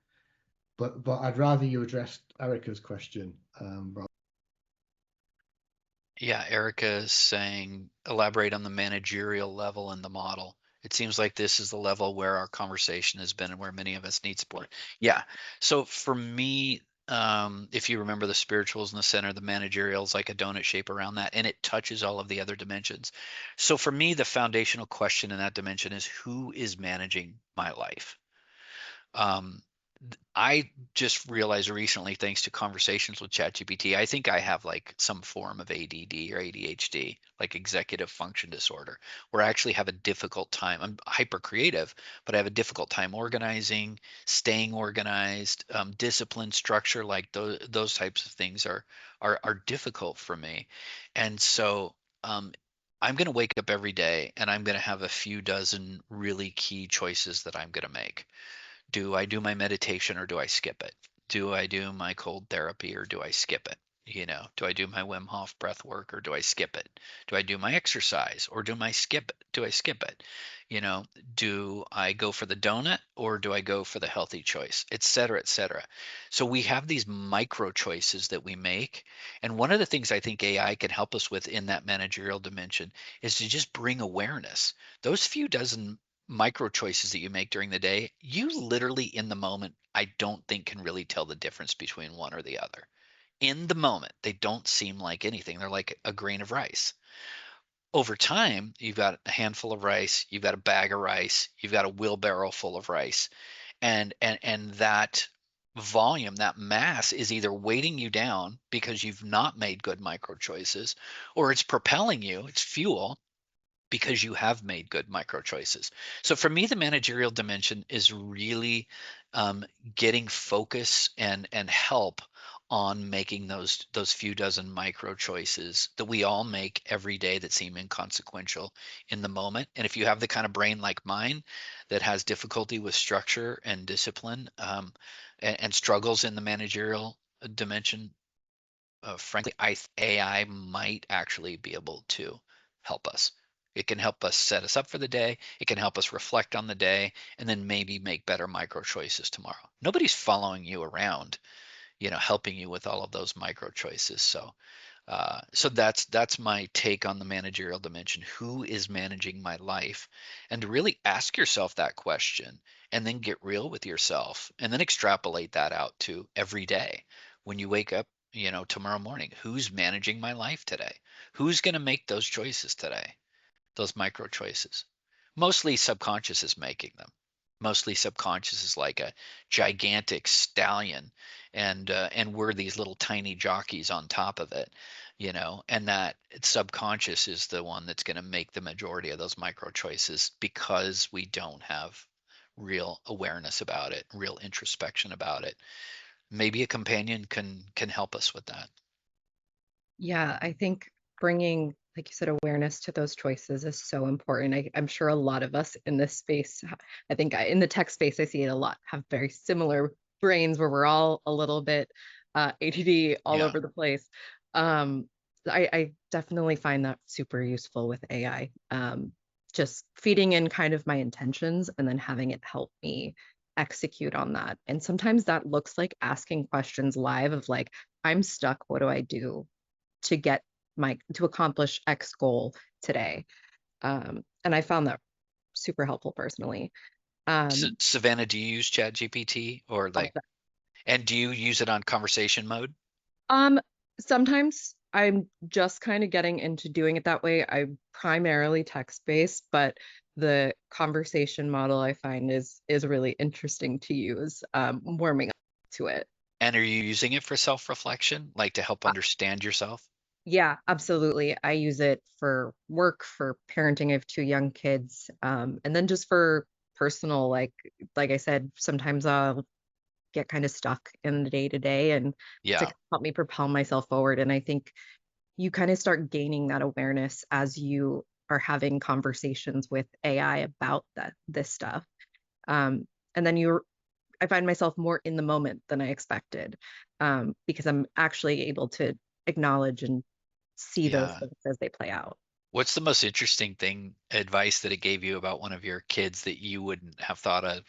But I'd rather you address Erica's question, Rob. Yeah, Erica is saying elaborate on the managerial level in the model. It seems like this is the level where our conversation has been and where many of us need support. Yeah. So for me, if you remember the spirituals in the center, the managerial is like a donut shape around that, and it touches all of the other dimensions. So for me, the foundational question in that dimension is who is managing my life? Um, I just realized recently, thanks to conversations with ChatGPT, I think I have like some form of ADD or ADHD, like executive function disorder, where I actually have a difficult time. I'm hyper creative, but I have a difficult time organizing, staying organized, discipline, structure, like those types of things are difficult for me. And so I'm going to wake up every day and I'm going to have a few dozen really key choices that I'm going to make. Do I do my meditation or do I skip it? Do I do my cold therapy or do I skip it? Do I do my Wim Hof breath work or do I skip it? Do I do my exercise or do I skip it? Do I skip it? You know, do I go for the donut or do I go for the healthy choice, et cetera, et cetera. So we have these micro choices that we make. And one of the things I think AI can help us with in that managerial dimension is to just bring awareness. Those few dozen micro choices that you make during the day, you literally in the moment, I don't think can really tell the difference between one or the other. In the moment, they don't seem like anything. They're like a grain of rice. Over time, you've got a handful of rice, you've got a bag of rice, you've got a wheelbarrow full of rice. And that volume, that mass is either weighting you down because you've not made good micro choices, or it's propelling you, it's fuel because you have made good micro choices. So for me, the managerial dimension is really getting focus and help on making those few dozen micro choices that we all make every day that seem inconsequential in the moment. And if you have the kind of brain like mine that has difficulty with structure and discipline, and struggles in the managerial dimension, frankly, AI might actually be able to help us. It can help us set us up for the day. It can help us reflect on the day and then maybe make better micro choices tomorrow. Nobody's following you around, helping you with all of those micro choices. So that's my take on the managerial dimension. Who is managing my life? And to really ask yourself that question and then get real with yourself and then extrapolate that out to every day. When you wake up, tomorrow morning, who's managing my life today? Who's going to make those choices today? Those micro choices. Mostly subconscious is making them. Mostly subconscious is like a gigantic stallion, and we're these little tiny jockeys on top of it, and that subconscious is the one that's going to make the majority of those micro choices because we don't have real awareness about it, real introspection about it. Maybe a companion can help us with that. Yeah, I think bringing, like you said, awareness to those choices is so important. I'm sure a lot of us in this space, I think in the tech space, I see it a lot, have very similar brains where we're all a little bit ADD all Yeah. over the place. I definitely find that super useful with AI. Just feeding in kind of my intentions and then having it help me execute on that. And sometimes that looks like asking questions live of like, I'm stuck, what do I do to get to accomplish X goal today? And I found that super helpful personally. Savannah, do you use ChatGPT or and do you use it on conversation mode? Um, Sometimes I'm just kind of getting into doing it that way. I'm primarily text-based, but the conversation model I find is really interesting to use, warming up to it. And are you using it for self-reflection, like to help understand yourself? Yeah, absolutely. I use it for work, for parenting. I have two young kids, and then just for personal, like I said, sometimes I'll get kind of stuck in the day to day and to Yeah, help me propel myself forward. And I think you kind of start gaining that awareness as you are having conversations with AI about this stuff. And then I find myself more in the moment than I expected, because I'm actually able to acknowledge and see those yeah. things as they play out. What's the most interesting advice that it gave you about one of your kids that you wouldn't have thought of?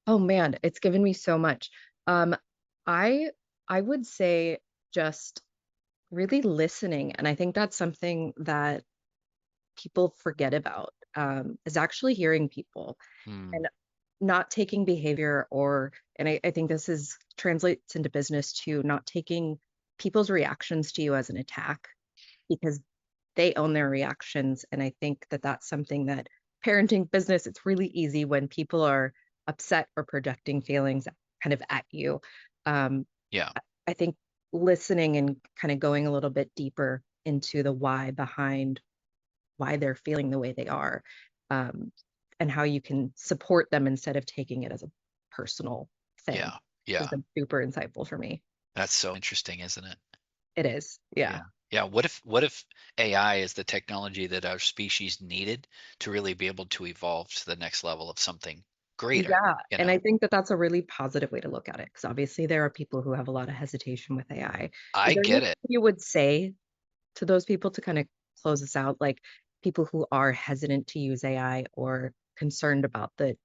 Oh man, it's given me so much. Um, I I would say just really listening, and I think that's something that people forget about, is actually hearing people Hmm. and not taking behavior and I think this is translates into business too, not taking people's reactions to you as an attack because they own their reactions. And I think that that's something that parenting business, it's really easy when people are upset or projecting feelings kind of at you. Um, Yeah, I think listening and kind of going a little bit deeper into the why behind why they're feeling the way they are, um, and how you can support them instead of taking it as a personal thing yeah, has yeah. been super insightful for me. That's so interesting, isn't it? It is. Yeah. Yeah. Yeah. What if AI is the technology that our species needed to really be able to evolve to the next level of something greater. Yeah, You and know, I think that that's a really positive way to look at it, because obviously there are people who have a lot of hesitation with AI. Is I there get anything it. you would say to those people to kind of close us out, like people who are hesitant to use AI or concerned about the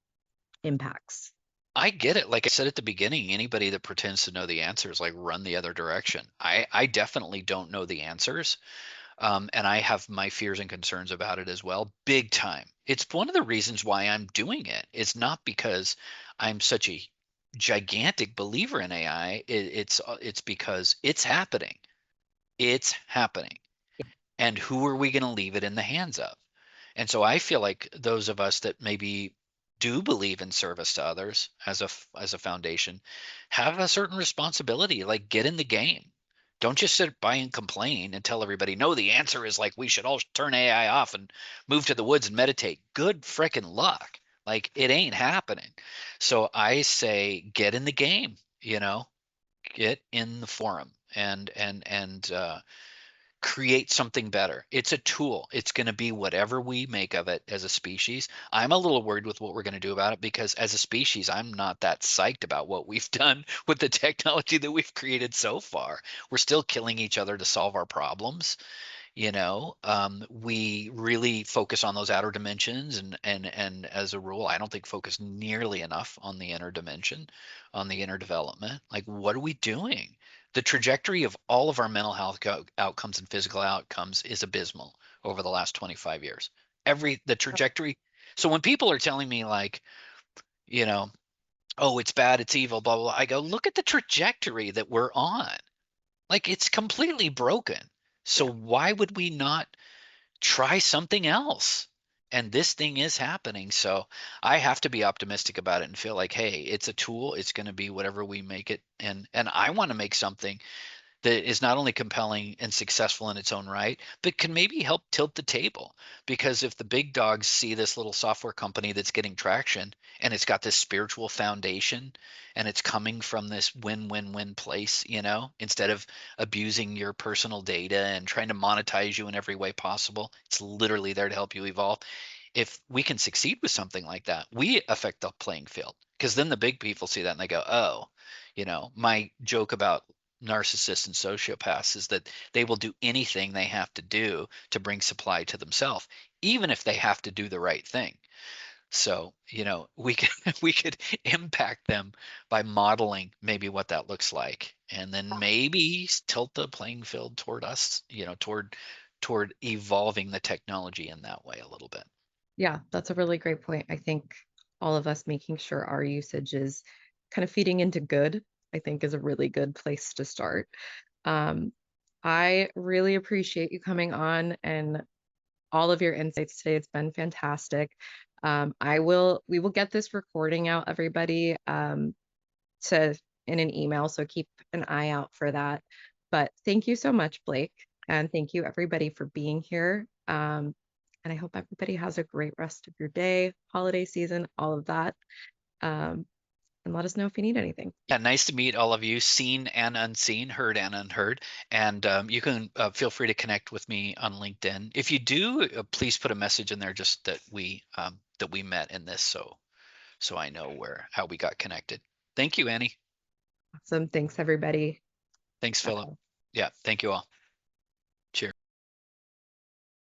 impacts? I get it. Like I said at the beginning, anybody that pretends to know the answers, like run the other direction. I definitely don't know the answers. And I have my fears and concerns about it as well, big time. It's one of the reasons why I'm doing it. It's not because I'm such a gigantic believer in AI. It's because it's happening. It's happening. And who are we going to leave it in the hands of? And so I feel like those of us that maybe do believe in service to others as a foundation have a certain responsibility. Like, get in the game. Don't just sit by and complain and tell everybody, no, the answer is like we should all turn AI off and move to the woods and meditate. Good frickin' luck. Like, it ain't happening. So I say get in the game, get in the forum and create something better. It's a tool. It's going to be whatever we make of it as a species. I'm a little worried with what we're going to do about it because as a species, I'm not that psyched about what we've done with the technology that we've created so far. We're still killing each other to solve our problems. We really focus on those outer dimensions, and as a rule, I don't think focus nearly enough on the inner dimension, on the inner development. Like, what are we doing? The trajectory of all of our mental health outcomes and physical outcomes is abysmal over the last 25 years. The trajectory. So when people are telling me like, you know, oh, it's bad, it's evil, blah, blah, blah, I go, look at the trajectory that we're on. Like, it's completely broken. So Yeah. why would we not try something else? And this thing is happening. So I have to be optimistic about it and feel like, hey, it's a tool. It's going to be whatever we make it. And I want to make something that is not only compelling and successful in its own right, but can maybe help tilt the table. Because if the big dogs see this little software company that's getting traction and it's got this spiritual foundation and it's coming from this win-win-win place, instead of abusing your personal data and trying to monetize you in every way possible, it's literally there to help you evolve. If we can succeed with something like that, we affect the playing field because then the big people see that and they go, oh, my joke about narcissists and sociopaths is that they will do anything they have to do to bring supply to themselves, even if they have to do the right thing. So, we could we could impact them by modeling maybe what that looks like, and then maybe tilt the playing field toward us, toward evolving the technology in that way a little bit. Yeah, that's a really great point. I think all of us making sure our usage is kind of feeding into good, I think is a really good place to start. Um, I really appreciate you coming on and all of your insights today. It's been fantastic. We will get this recording out, everybody, to in an email, so keep an eye out for that. But thank you so much, Blake, and thank you everybody for being here. And I hope everybody has a great rest of your day, holiday season, all of that. And let us know if you need anything. Yeah, nice to meet all of you, seen and unseen, heard and unheard. And you can feel free to connect with me on LinkedIn. If you do, please put a message in there just that we met in this, so I know how we got connected. Thank you, Annie. Awesome. Thanks, everybody. Thanks, Philip. Bye. Yeah, thank you all.